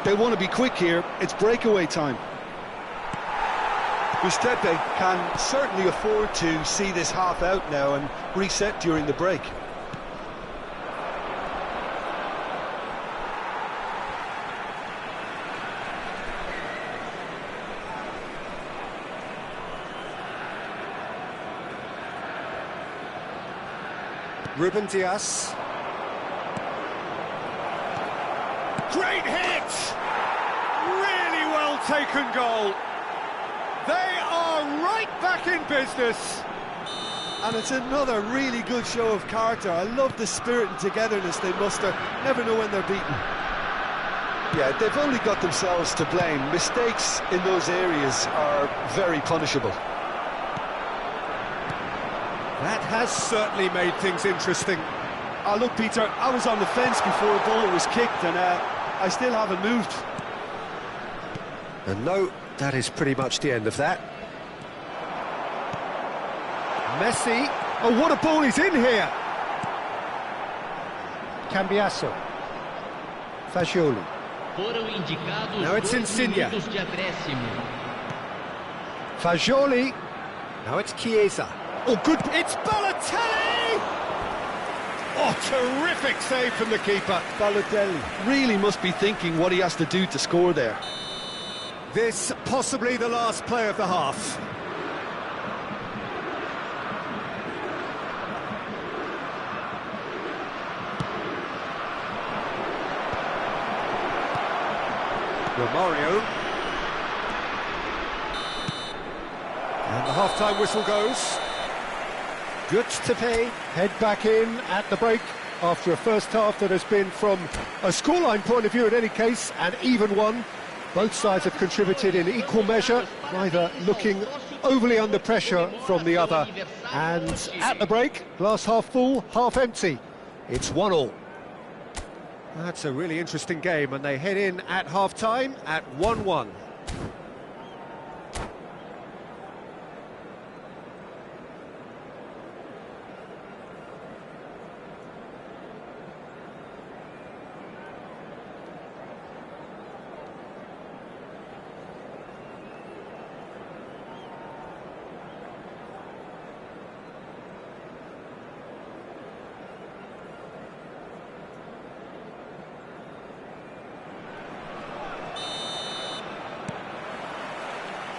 They want to be quick here. It's breakaway time. Giuseppe can certainly afford to see this half out now and reset during the break. Ruben Dias. Great hit! Really well taken goal. They are right back in business. And it's another really good show of character. I love the spirit and togetherness they muster. Never know when they're beaten. Yeah, they've only got themselves to blame. Mistakes in those areas are very punishable. That has certainly made things interesting. Oh, look, Peter, I was on the fence before a ball was kicked, and I still haven't moved. And no, that is pretty much the end of that. Messi. Oh, what a ball is in here! Cambiasso. Fagioli. Now it's Insigne. Fagioli. Now it's Chiesa. Oh, good. It's Balotelli! Oh, terrific save from the keeper. Balotelli really must be thinking what he has to do to score there. This possibly the last play of the half. Romario. And the half-time whistle goes. Good to pay. Head back in at the break after a first half that has been, from a scoreline point of view in any case, an even one. Both sides have contributed in equal measure, neither looking overly under pressure from the other. And at the break, glass half full, half empty. It's 1-1. That's a really interesting game, and they head in at half-time at 1-1.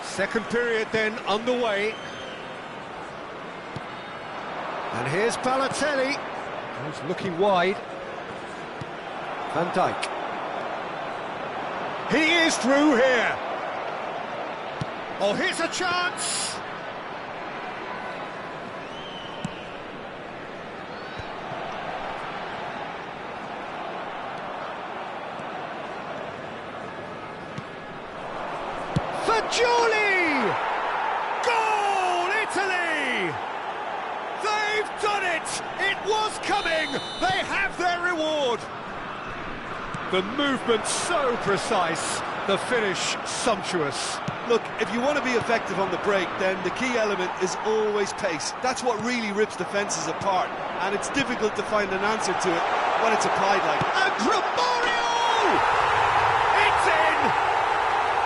Second period then underway. And here's Balotelli. He's looking wide. Van Dijk. He is through here. Oh, here's a chance. Fagioli! Goal, Italy! They've done it! It was coming! They have their reward! The movement so precise, the finish sumptuous. Look, if you want to be effective on the break, then the key element is always pace. That's what really rips defences apart, and it's difficult to find an answer to it when it's applied like that. And Romario! It's in!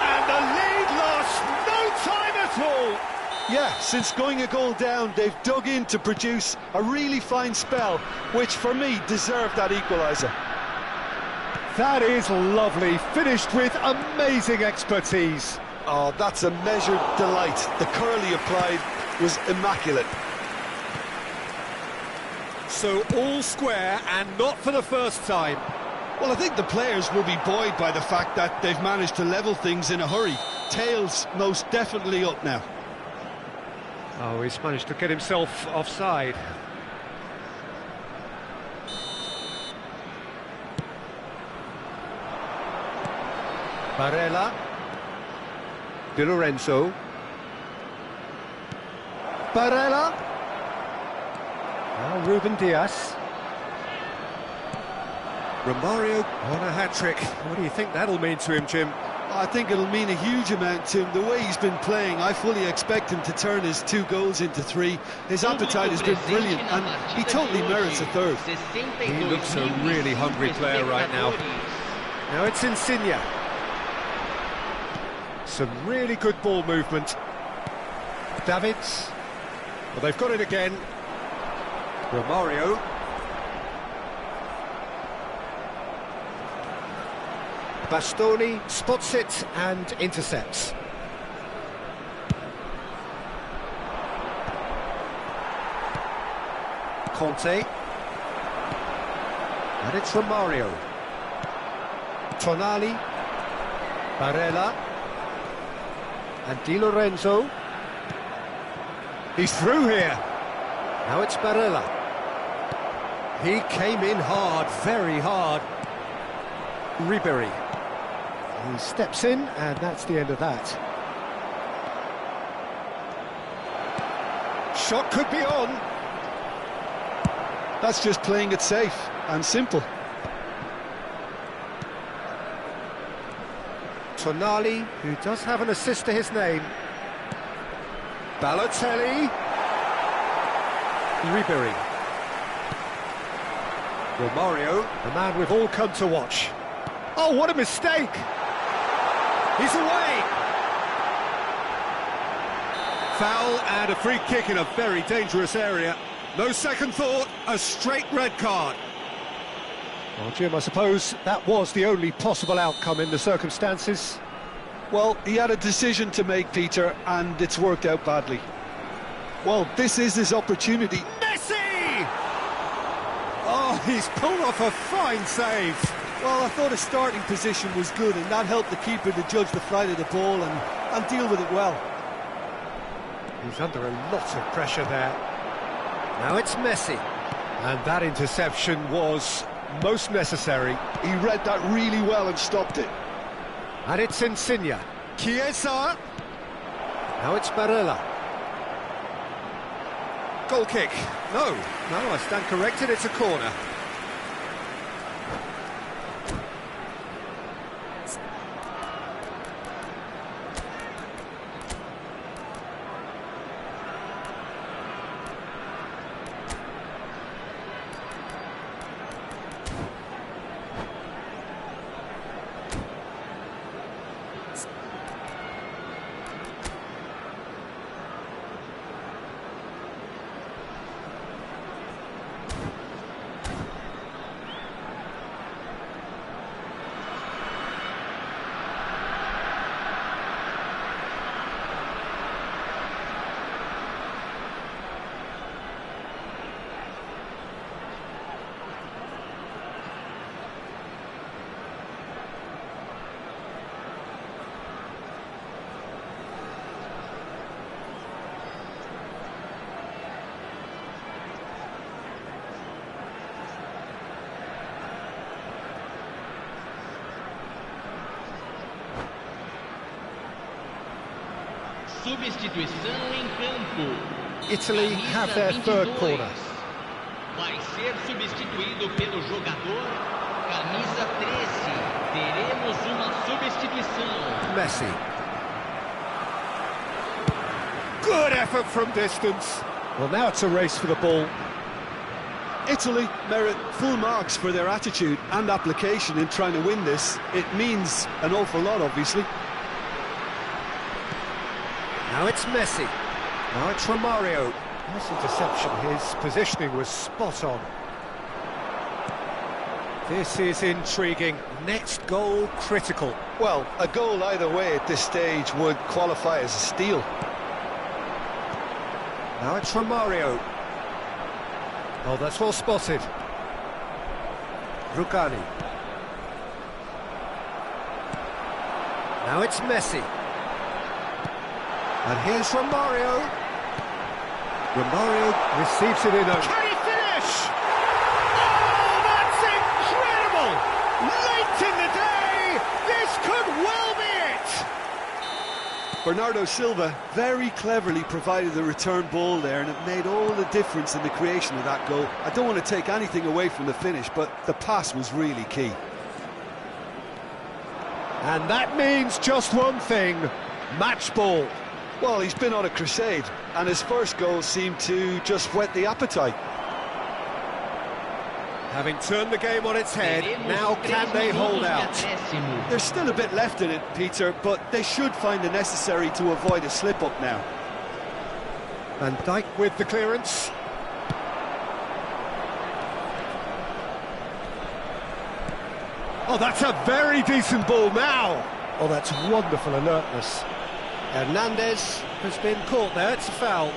And the lead lost no time at all! Yeah, since going a goal down, they've dug in to produce a really fine spell, which for me deserved that equaliser. That is lovely, finished with amazing expertise. Oh, that's a measured delight. The curl he applied was immaculate. So all square, and not for the first time. Well, I think the players will be buoyed by the fact that they've managed to level things in a hurry. Tails most definitely up now. Oh, he's managed to get himself offside. Barella. Di Lorenzo. Barella. Now Ruben Dias. Romario on a hat-trick. What do you think that'll mean to him, Jim? I think it'll mean a huge amount to him. The way he's been playing, I fully expect him to turn his 2 goals into 3. His appetite has been brilliant, and he totally merits a third. He looks a really hungry player right now. Now it's Insigne. Some really good ball movement. Davids. Well, they've got it again. Romario. Bastoni spots it and intercepts. Conte. And it's Romario. Tonali. Barella. And Di Lorenzo. He's through here. Now it's Barella. He came in hard, very hard. Ribery. He steps in, and that's the end of that. Shot could be on. That's just playing it safe and simple. Tonali, who does have an assist to his name. Balotelli. Ribery. Romario, the man we've all come to watch. Oh, what a mistake! He's away! Foul and a free kick in a very dangerous area. No second thought, a straight red card. Well, Jim, I suppose that was the only possible outcome in the circumstances. Well, he had a decision to make, Peter, and it's worked out badly. Well, this is his opportunity. Messi! Oh, he's pulled off a fine save. Well, I thought his starting position was good, and that helped the keeper to judge the flight of the ball and deal with it well. He's under a lot of pressure there. Now it's Messi. And that interception was most necessary. He read that really well and stopped it. And it's Insigne. Chiesa. Now it's Barella. Goal kick. No, I stand corrected, it's a corner. Substituição em campo. Italy have their third corner. Vai ser substituído pelo jogador camisa 13. Teremos uma substituição. Messi. Good effort from distance. Well, now it's a race for the ball. Italy merit full marks for their attitude and application in trying to win this. It means an awful lot, obviously. Now it's Messi. Now it's Romario. Nice interception. His positioning was spot on. This is intriguing. Next goal critical. Well, a goal either way at this stage would qualify as a steal. Now it's Romario. Oh, that's well spotted. Rugani. Now it's Messi. And here's Romario. Romario receives it in a... Can he finish? Oh, that's incredible! Late in the day, this could well be it! Bernardo Silva very cleverly provided the return ball there, and it made all the difference in the creation of that goal. I don't want to take anything away from the finish, but the pass was really key. And that means just one thing, match ball. Well, he's been on a crusade, and his first goal seemed to just whet the appetite. Having turned the game on its head, now can they hold out? There's still a bit left in it, Peter, but they should find the necessary to avoid a slip-up now. Van Dijk with the clearance. Oh, that's a very decent ball now. Oh, that's wonderful alertness. Hernandez has been caught there, it's a foul.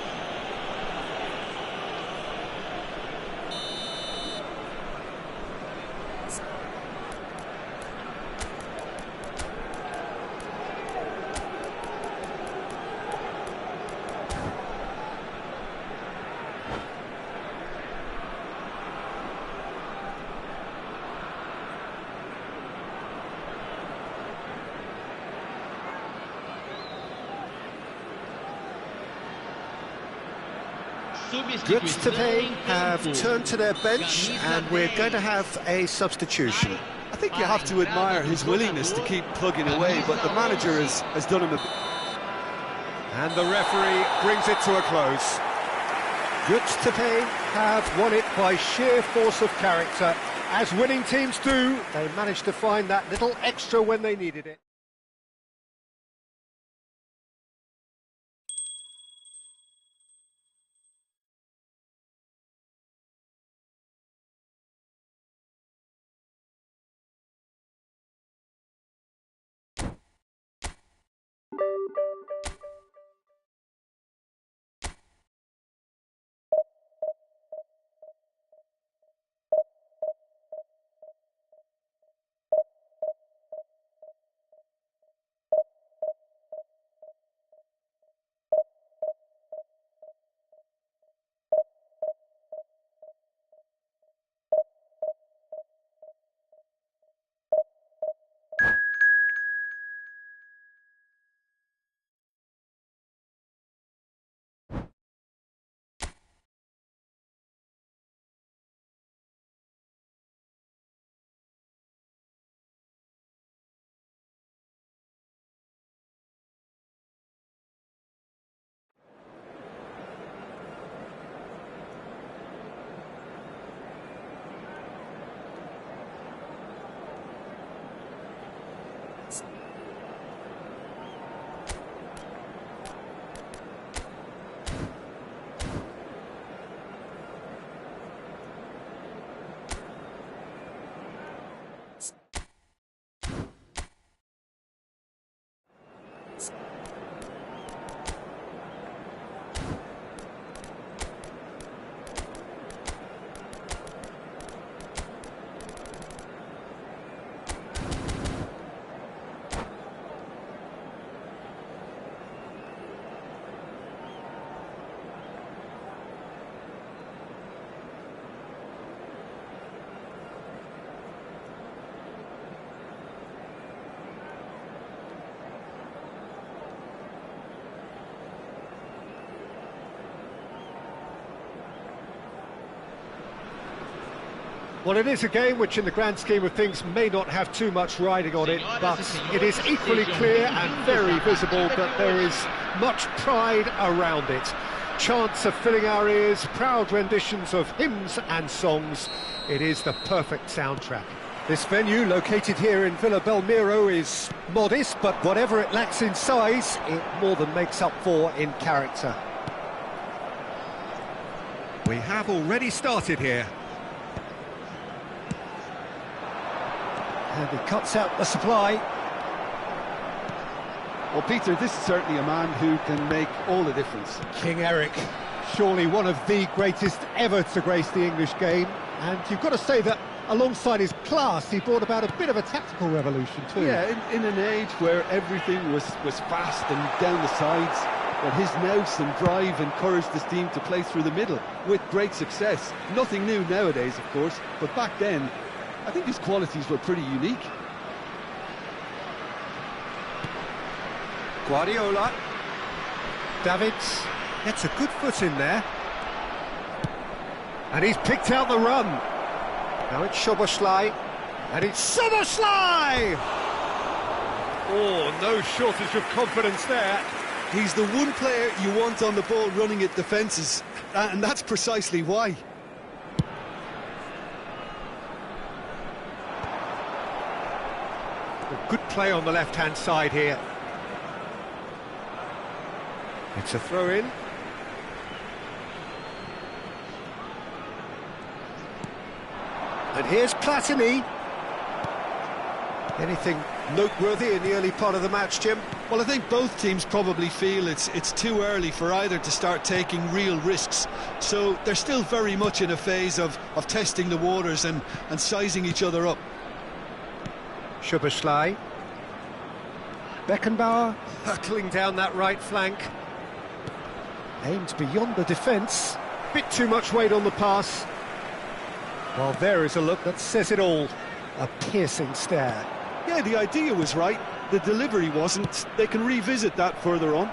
Goods to pay have turned to their bench, and we're going to have a substitution. I think you have to admire his willingness to keep plugging away, but the manager has done him a... And the referee brings it to a close. Goods to pay have won it by sheer force of character. As winning teams do, they managed to find that little extra when they needed it. Well, it is a game which in the grand scheme of things may not have too much riding on it, but it is equally clear and very visible that there is much pride around it. Chants are filling our ears, proud renditions of hymns and songs. It is the perfect soundtrack. This venue, located here in Villa Belmiro, is modest, but whatever it lacks in size, it more than makes up for in character. We have already started here. And he cuts out the supply. Well, Peter, this is certainly a man who can make all the difference. King Eric, surely one of the greatest ever to grace the English game. And you've got to say that alongside his class, he brought about a bit of a tactical revolution too. Yeah, in an age where everything was fast and down the sides, well, his nous and drive encouraged his team to play through the middle with great success. Nothing new nowadays, of course, but back then, I think his qualities were pretty unique. Guardiola. Davids gets a good foot in there. And he's picked out the run. Now it's Szoboszlai. And it's Szoboszlai! Oh, no shortage of confidence there. He's the one player you want on the ball running at defences, and that's precisely why. Good play on the left-hand side here. It's a throw-in. And here's Platini. Anything noteworthy in the early part of the match, Jim? Well, I think both teams probably feel it's too early for either to start taking real risks. So they're still very much in a phase of testing the waters and sizing each other up. Szoboszlai. Beckenbauer hurtling down that right flank. Aimed beyond the defence. Bit too much weight on the pass. Well, there is a look that says it all. A piercing stare. Yeah, the idea was right. The delivery wasn't. They can revisit that further on.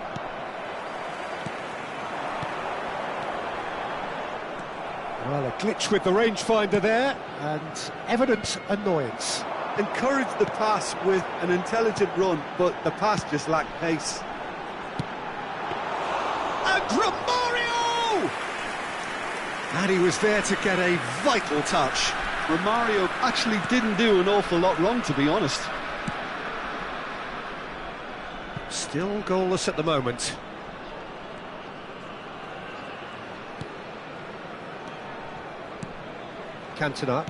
Well, a glitch with the rangefinder there, and evident annoyance. Encouraged the pass with an intelligent run, but the pass just lacked pace. And Romario! And he was there to get a vital touch. Romario actually didn't do an awful lot wrong, to be honest. Still goalless at the moment. Cantona.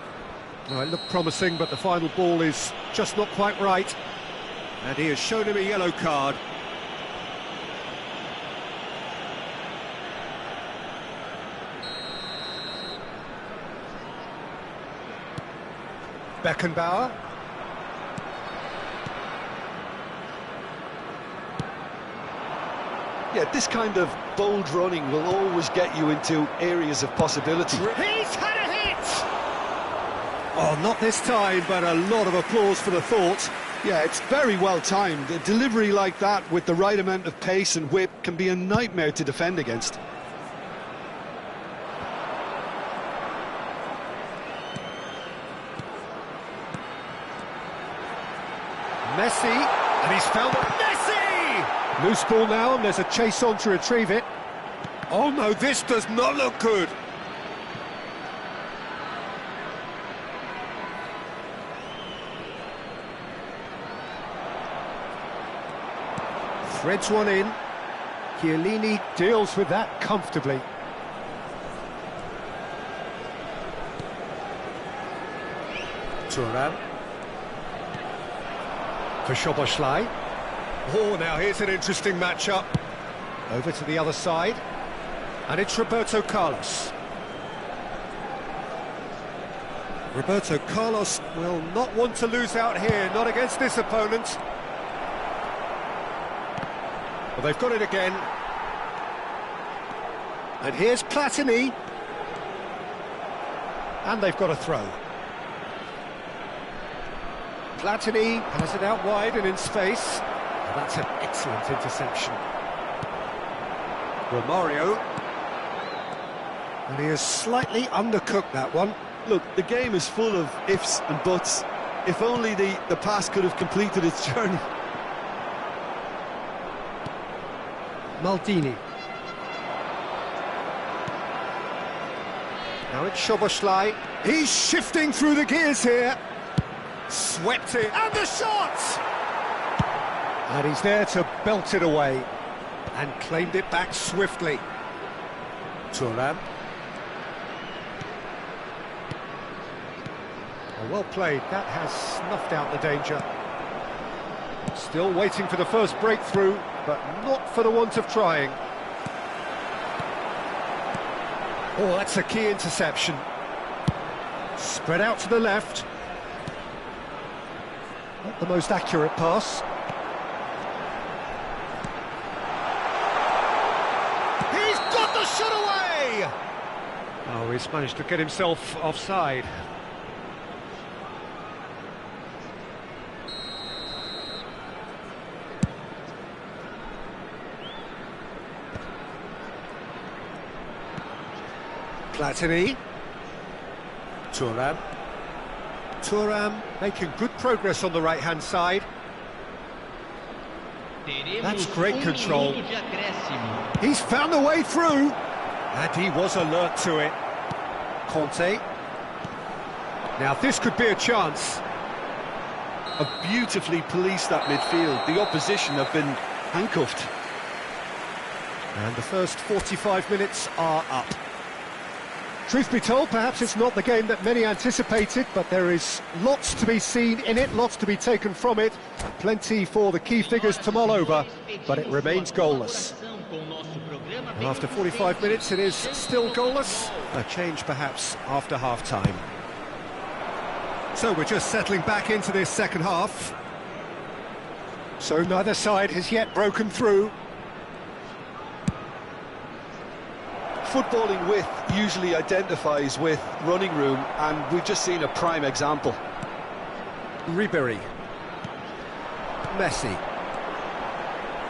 Oh, it looked promising, but the final ball is just not quite right. And he has shown him a yellow card. Beckenbauer. Yeah, this kind of bold running will always get you into areas of possibility. He's had a hit! Oh, not this time, but a lot of applause for the thought. Yeah, it's very well timed. A delivery like that with the right amount of pace and whip can be a nightmare to defend against. Messi, and he's found it. Messi! Loose ball now, and there's a chase on to retrieve it. Oh no, this does not look good. Threads one in. Chiellini deals with that comfortably. Thuram. For Szoboszlai. Oh, now here's an interesting matchup. Over to the other side. And it's Roberto Carlos. Roberto Carlos will not want to lose out here, not against this opponent. Well, they've got it again. And here's Platini. And they've got a throw. Platini has it out wide and in space. And that's an excellent interception. Romario. And he has slightly undercooked that one. Look, the game is full of ifs and buts. If only the pass could have completed its journey. Maldini. Now it's Szoboszlai. He's shifting through the gears here. Swept it. And the shot! And he's there to belt it away. And claimed it back swiftly. Thuram. Well played. That has snuffed out the danger. Still waiting for the first breakthrough, but not for the want of trying. Oh, that's a key interception. Spread out to the left. Not the most accurate pass. He's got the shot away! Oh, he's managed to get himself offside. Platini. Thuram. Thuram making good progress on the right-hand side. That's great control. He's found the way through. And he was alert to it. Conte. Now this could be a chance. Have beautifully policed that midfield. The opposition have been handcuffed. And the first 45 minutes are up. Truth be told, perhaps it's not the game that many anticipated, but there is lots to be seen in it, lots to be taken from it. Plenty for the key figures to mull over, but it remains goalless. And after 45 minutes, it is still goalless. A change perhaps after half-time. So we're just settling back into this second half. So neither side has yet broken through. Footballing width usually identifies with running room, and we've just seen a prime example. Ribery. Messi.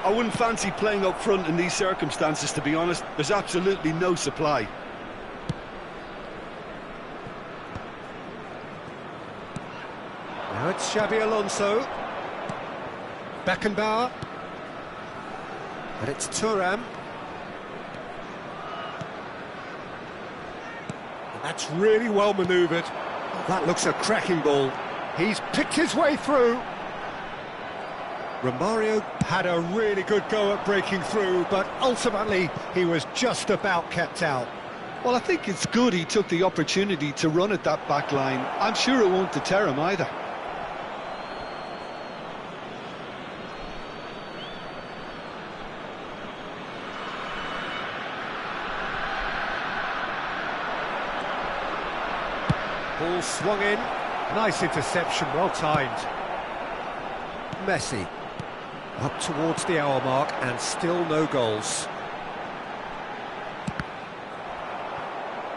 I wouldn't fancy playing up front in these circumstances, to be honest. There's absolutely no supply. it's Xabi Alonso. Beckenbauer. And it's Thuram. And that's really well manoeuvred. That looks a cracking ball. He's picked his way through. Romario had a really good go at breaking through, but ultimately he was just about kept out. Well, I think it's good he took the opportunity to run at that back line. I'm sure it won't deter him either. Ball swung in. Nice interception, well timed. Messi. Up towards the hour mark and still no goals.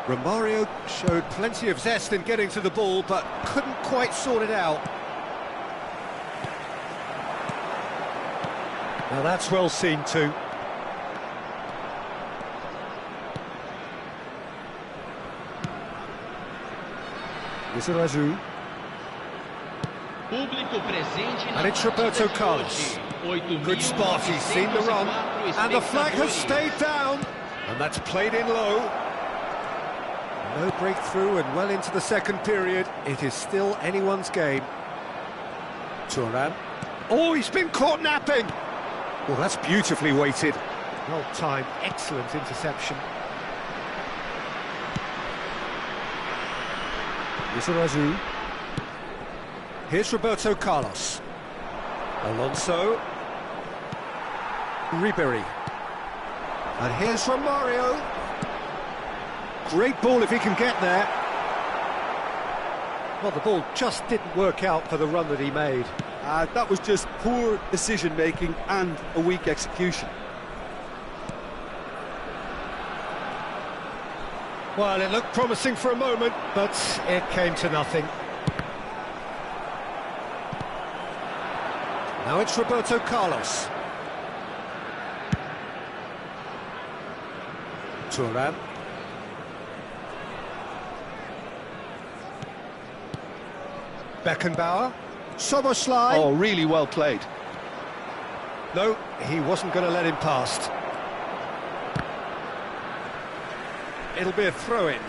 Romario showed plenty of zest in getting to the ball, but couldn't quite sort it out. Now that's well seen too. Lizarazu. And it's Roberto Carlos. Good spot, he's seen the run. And the flag has stayed down. And that's played in low. No breakthrough and well into the second period. It is still anyone's game. Thuram. Oh, he's been caught napping. Well, that's beautifully weighted. Well timed, excellent interception. Lizarazu. Here's Roberto Carlos. Alonso. Ribery. And here's Romario. Great ball if he can get there. Well, the ball just didn't work out for the run that he made. That was just poor decision-making and a weak execution. Well, it looked promising for a moment, but it came to nothing. Now it's Roberto Carlos. Thuram. Beckenbauer. Soboslai. Oh, really well played. No, he wasn't going to let him past. It'll be a throw-in.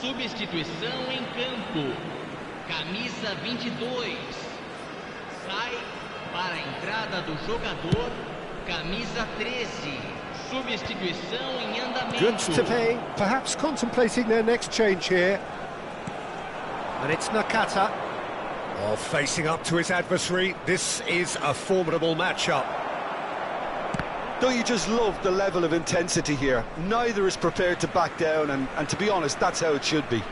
Substituição em campo. Camisa 22. Sai para a entrada do jogador. Camisa 13. Substituição em andamento. Goods to pay, perhaps contemplating their next change here. And it's Nakata. Oh, facing up to his adversary. This is a formidable matchup. Don't you just love the level of intensity here? Neither is prepared to back down, and to be honest, that's how it should be.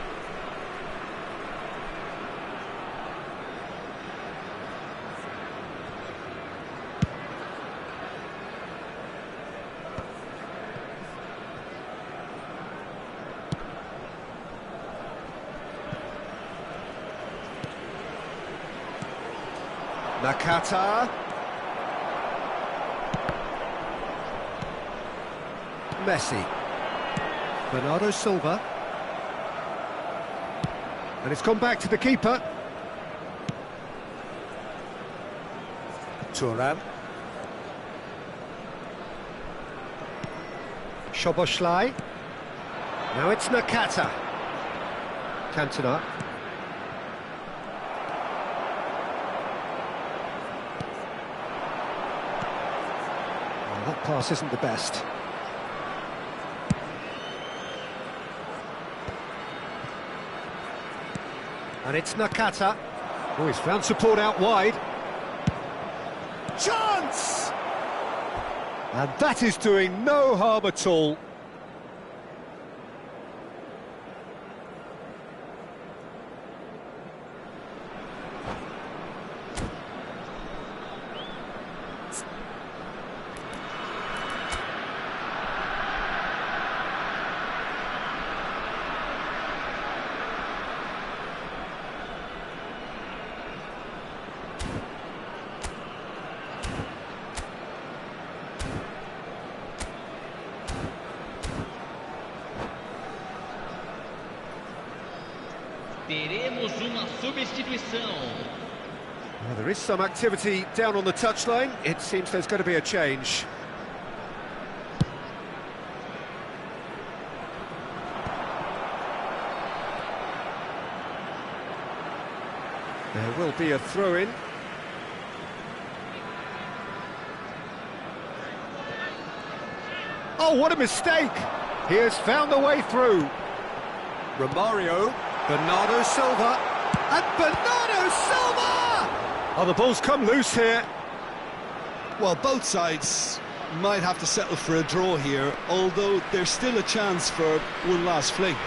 Nakata. Messi. Bernardo Silva. And it's gone back to the keeper. Thuram. Soboslai. Now it's Nakata. Cantona. Oh, that pass isn't the best. And it's Nakata. Oh, he's found support out wide. Chance! And that is doing no harm at all. Teremos uma substituição. Well, there is some activity down on the touchline. It seems there's going to be a change. There will be a throw-in. Oh, what a mistake! He has found a way through. Romario, Bernardo Silva, and Bernardo Silva! Oh, the ball's come loose here. Well, both sides might have to settle for a draw here, although there's still a chance for one last fling.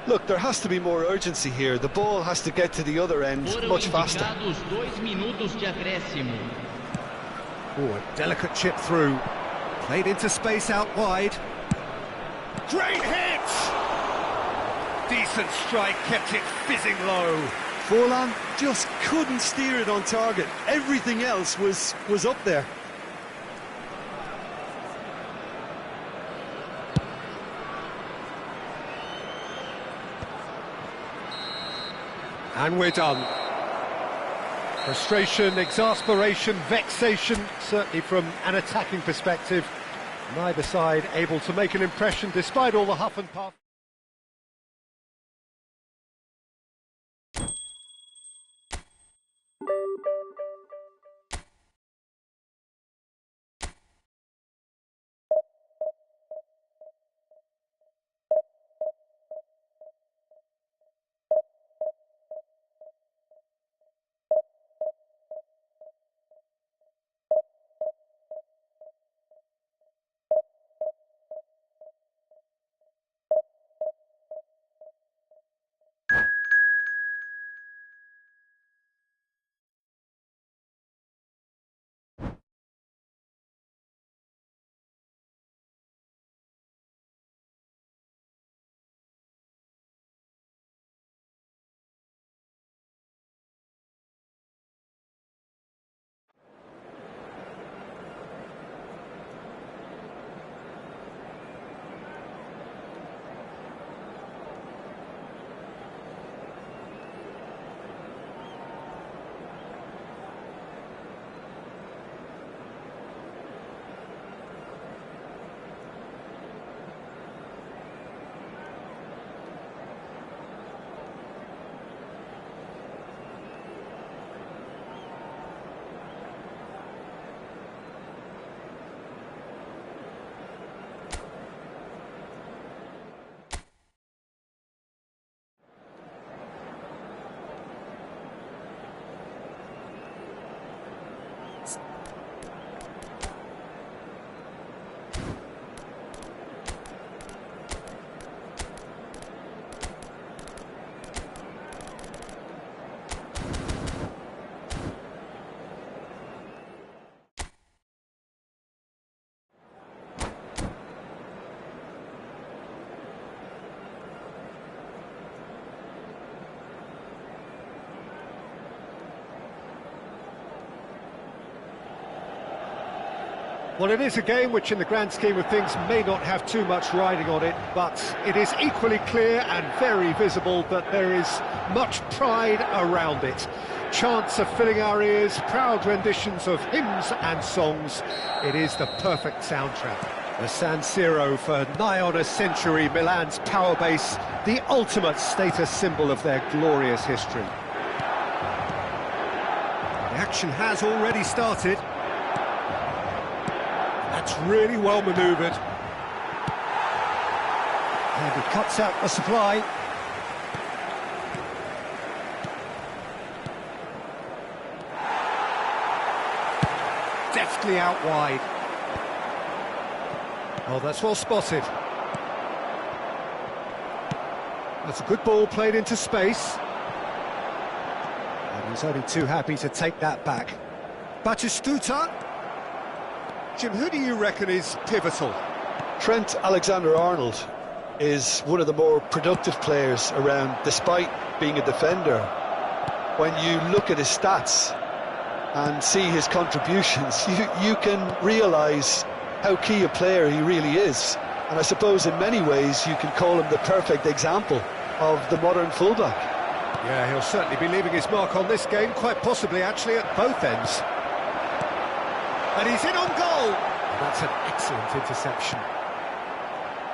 Look, there has to be more urgency here. The ball has to get to the other end much faster. Foram indicados 2 minutos de acréscimo. Oh, a delicate chip through. Played into space out wide. Great hit! Decent strike, kept it fizzing low. Forlan just couldn't steer it on target. Everything else was up there. And we're done. Frustration, exasperation, vexation, certainly from an attacking perspective. Neither side able to make an impression despite all the huff and puff. Well, it is a game which in the grand scheme of things may not have too much riding on it, but it is equally clear and very visible that there is much pride around it. Chants are filling our ears, proud renditions of hymns and songs. It is the perfect soundtrack. The San Siro for nigh on a century, Milan's power base, the ultimate status symbol of their glorious history. The action has already started. That's really well manoeuvred. And he cuts out the supply. deftly out wide. Oh, that's well spotted. That's a good ball played into space. And he's only too happy to take that back. Batistuta. Jim, who do you reckon is pivotal? Trent Alexander-Arnold is one of the more productive players around, despite being a defender. When you look at his stats and see his contributions, you can realise how key a player he really is. And I suppose in many ways you can call him the perfect example of the modern fullback. Yeah, he'll certainly be leaving his mark on this game, quite possibly actually at both ends. And he's in on goal! And that's an excellent interception.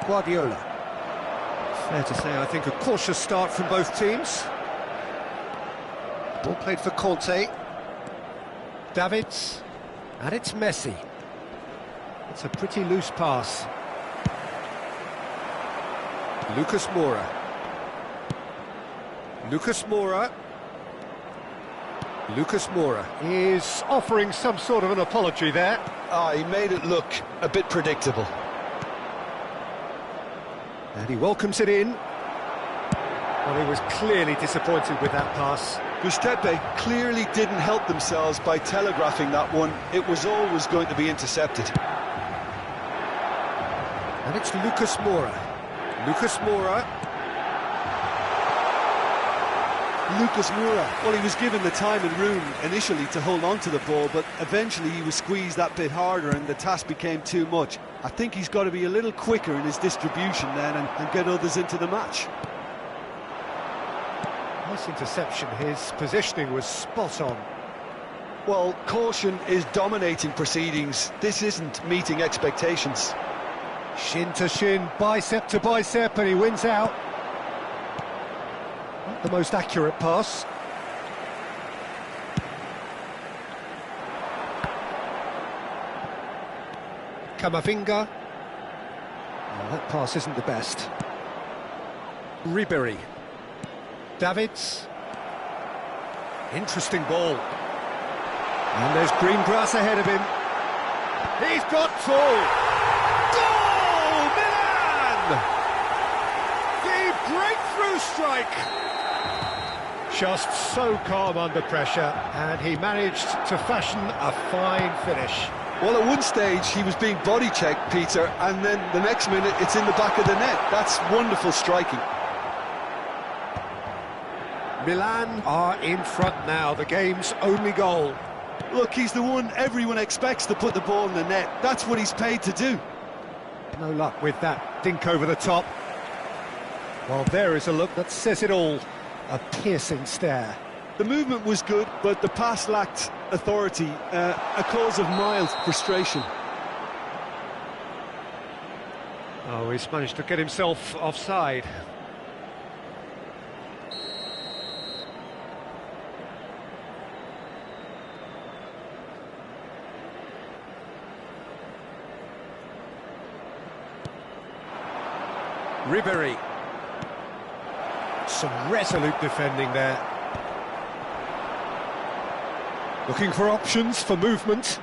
Guardiola. Fair to say, I think, a cautious start from both teams. Ball played for Conte. Davids. And it's Messi. It's a pretty loose pass. Lucas Moura. Lucas Moura. Lucas Moura is offering some sort of an apology there. He made it look a bit predictable. And he welcomes it in. Well, he was clearly disappointed with that pass. Gustepe clearly didn't help themselves by telegraphing that one. It was always going to be intercepted. And it's Lucas Moura. Lucas Moura. Lucas Moura, well, he was given the time and room initially to hold on to the ball, but eventually he was squeezed that bit harder and the task became too much. I think he's got to be a little quicker in his distribution then and get others into the match. Nice interception. His positioning was spot on. Well, caution is dominating proceedings. This isn't meeting expectations. Shin to shin, bicep to bicep, and he wins out. Not the most accurate pass. Camavinga. Oh, that pass isn't the best. Ribery. Davids. Interesting ball. And there's green grass ahead of him. He's got full. Goal! Milan! The breakthrough strike. Just so calm under pressure, and he managed to fashion a fine finish. Well, at one stage he was being body checked, Peter, and then the next minute it's in the back of the net. That's wonderful striking. Milan are in front now, the game's only goal. Look, he's the one everyone expects to put the ball in the net. That's what he's paid to do. No luck with that dink over the top. Well, there is a look that says it all. A piercing stare. The movement was good, but the pass lacked authority, a cause of mild frustration. Oh, he's managed to get himself offside. Ribery. Some resolute defending there. Looking for options for movement.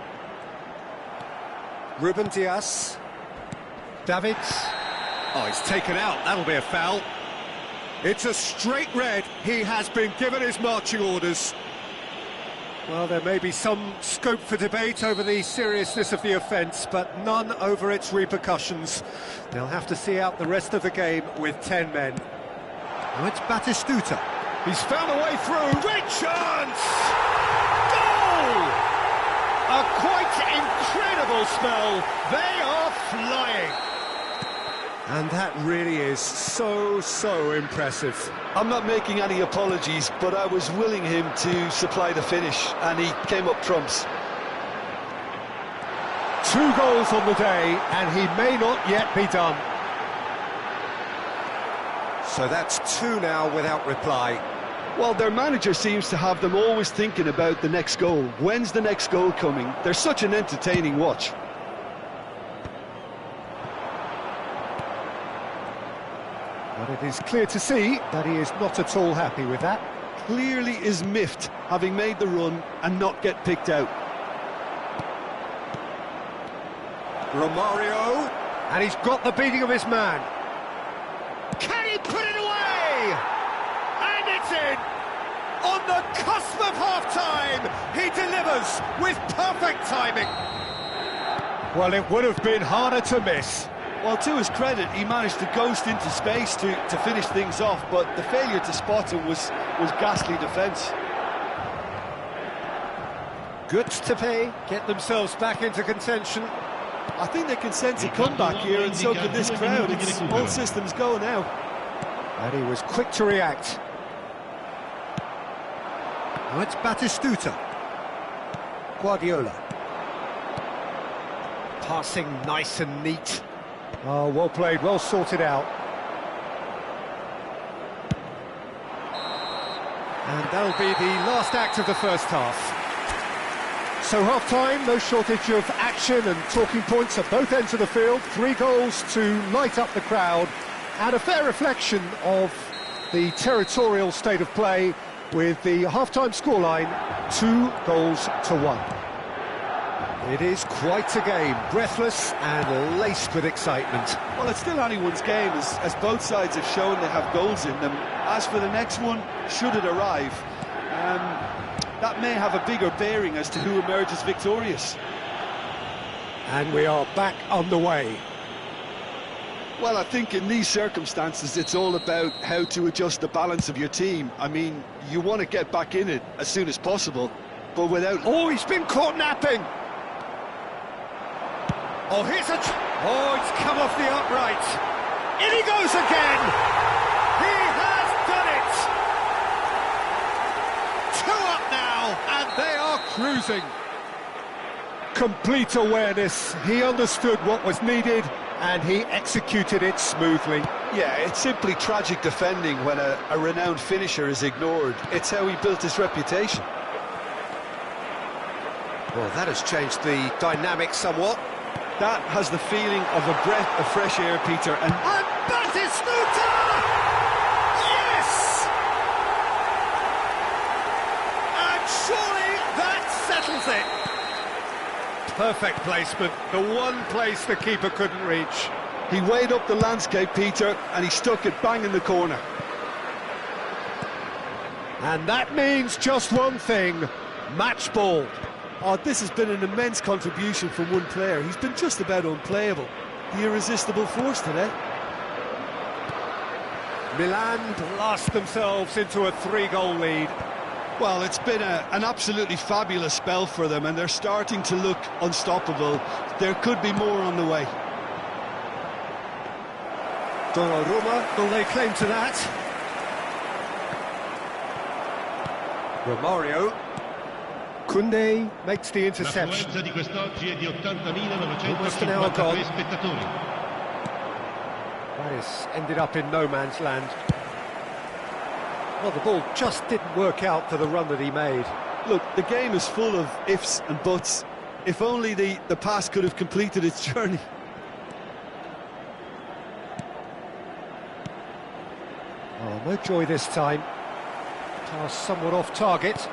Ruben Dias. Davids. Oh, he's taken out. That'll be a foul. It's a straight red. He has been given his marching orders. Well, there may be some scope for debate over the seriousness of the offence, but none over its repercussions. They'll have to see out the rest of the game with 10 men. Now it's Batistuta. He's found a way through. Great chance! Goal! A quite incredible spell. They are flying. And that really is so impressive. I'm not making any apologies, but I was willing him to supply the finish, and he came up trumps. 2 goals on the day, and he may not yet be done. So that's 2 now without reply. Well, their manager seems to have them always thinking about the next goal. When's the next goal coming? They're such an entertaining watch. But it is clear to see that he is not at all happy with that. Clearly is miffed, having made the run and not get picked out. Romario, and he's got the beating of his man. Can he put it away? And it's in! On the cusp of half-time, he delivers with perfect timing. Well, it would have been harder to miss. Well, to his credit, he managed to ghost into space to finish things off, but the failure to spot him was ghastly defence. Goods to pay, get themselves back into contention. I think they can sense a comeback here, and so can this crowd. It's all systems go now. And he was quick to react. Now it's Batistuta. Guardiola. Passing nice and neat. Oh, well played, well sorted out. And that'll be the last act of the first half. So half-time, no shortage of action and talking points at both ends of the field. 3 goals to light up the crowd, and a fair reflection of the territorial state of play with the half-time scoreline 2-1. It is quite a game, breathless and laced with excitement. Well, it's still anyone's game, as both sides have shown they have goals in them. As for the next one, should it arrive, that may have a bigger bearing as to who emerges victorious. And we are back underway. Well, I think in these circumstances, it's all about how to adjust the balance of your team. I mean, you want to get back in it as soon as possible, but without... Oh, he's been caught napping! Oh, here's a... Oh, it's come off the upright. In he goes again! He has done it! 2 up now, and they are cruising. Complete awareness. He understood what was needed, and he executed it smoothly. Yeah, it's simply tragic defending when a renowned finisher is ignored. It's how he built his reputation. Well, that has changed the dynamic somewhat. That has the feeling of a breath of fresh air, Peter. And Batistuta! Yes! And surely that settles it. Perfect placement, the one place the keeper couldn't reach. He weighed up the landscape, Peter, and he stuck it bang in the corner. And that means just one thing, match ball. Oh, this has been an immense contribution from one player. He's been just about unplayable. The irresistible force today. Milan blast themselves into a 3-goal lead. Well, it's been an absolutely fabulous spell for them, and they're starting to look unstoppable. There could be more on the way. Donnarumma, will they claim to that? Romario. Koundé makes the interception. L'affluenza di quest'oggi è di Almost an hour gone. 80.953 spettatori. That has ended up in no man's land. Well, the ball just didn't work out for the run that he made. Look, the game is full of ifs and buts. If only the pass could have completed its journey. Oh, no joy this time. Pass somewhat off target.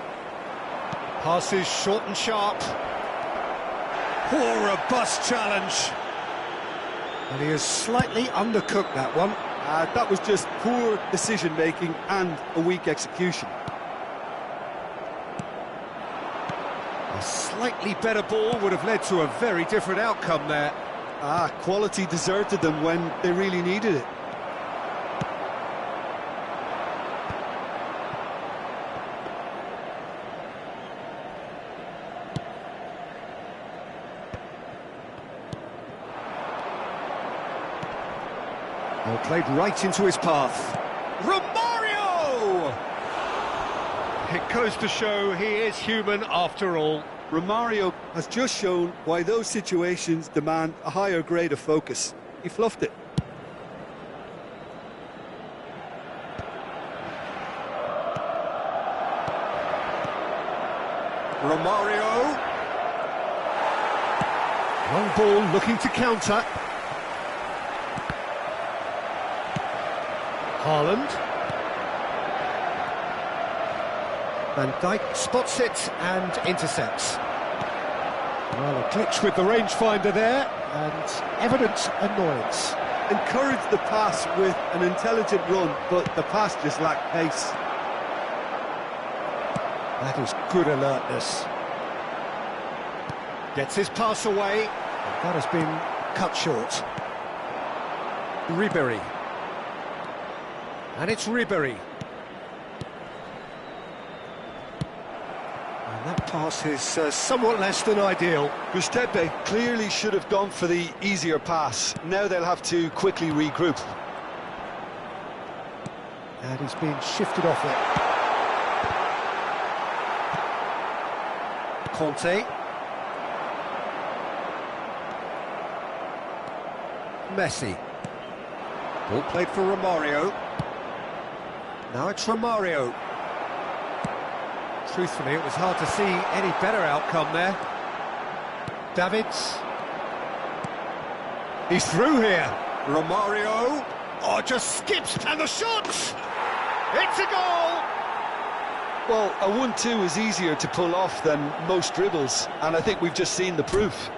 Passes short and sharp. Poor robust challenge. And he has slightly undercooked that one. That was just poor decision-making and a weak execution. A slightly better ball would have led to a very different outcome there. Quality deserted them when they really needed it. Well, played right into his path. Romario! It goes to show he is human after all. Romario has just shown why those situations demand a higher grade of focus. He fluffed it. Romario. Long ball looking to counter. Haaland. Van Dijk spots it and intercepts. Well, a glitch with the rangefinder there, and evident annoyance. Encouraged the pass with an intelligent run, but the pass just lacked pace. That is good alertness. Gets his pass away. That has been cut short. Ribéry. And it's Ribéry. And that pass is somewhat less than ideal. Gustepe clearly should have gone for the easier pass. Now they'll have to quickly regroup. And he's been shifted off it. Conte. Messi. Ball played for Romario. Now it's Romario. Truthfully, it was hard to see any better outcome there. Davids. He's through here. Romario. Oh, just skips, and the shot! It's a goal! Well, a 1-2 is easier to pull off than most dribbles, and I think we've just seen the proof.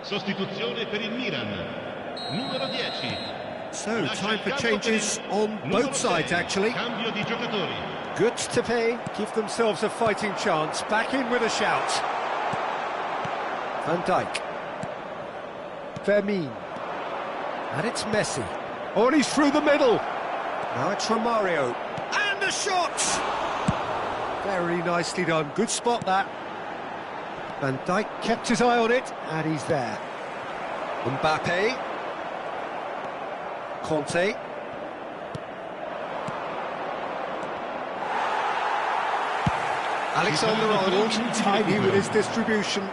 Sostituzione per il Milan. Numero 10. So, time for changes on both sides, actually. Cambio di giocatori. Good to pay, give themselves a fighting chance. Back in with a shout. Van Dijk. Vermeer. And it's Messi. Oh, and he's through the middle. Now it's Romario. And the shot! Very nicely done. Good spot, that. Van Dijk kept his eye on it, and he's there. Mbappe. Conte. Alexander-Arnold, tiny with his distribution.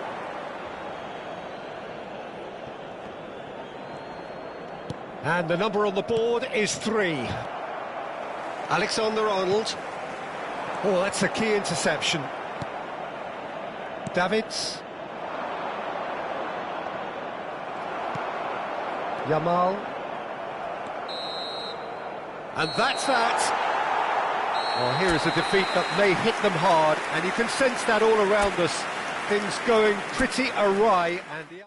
And the number on the board is 3. Alexander-Arnold. Oh, that's a key interception. Davids. Yamal. And that's that. Well, here is a defeat that may hit them hard, and you can sense that all around us. Things going pretty awry, and the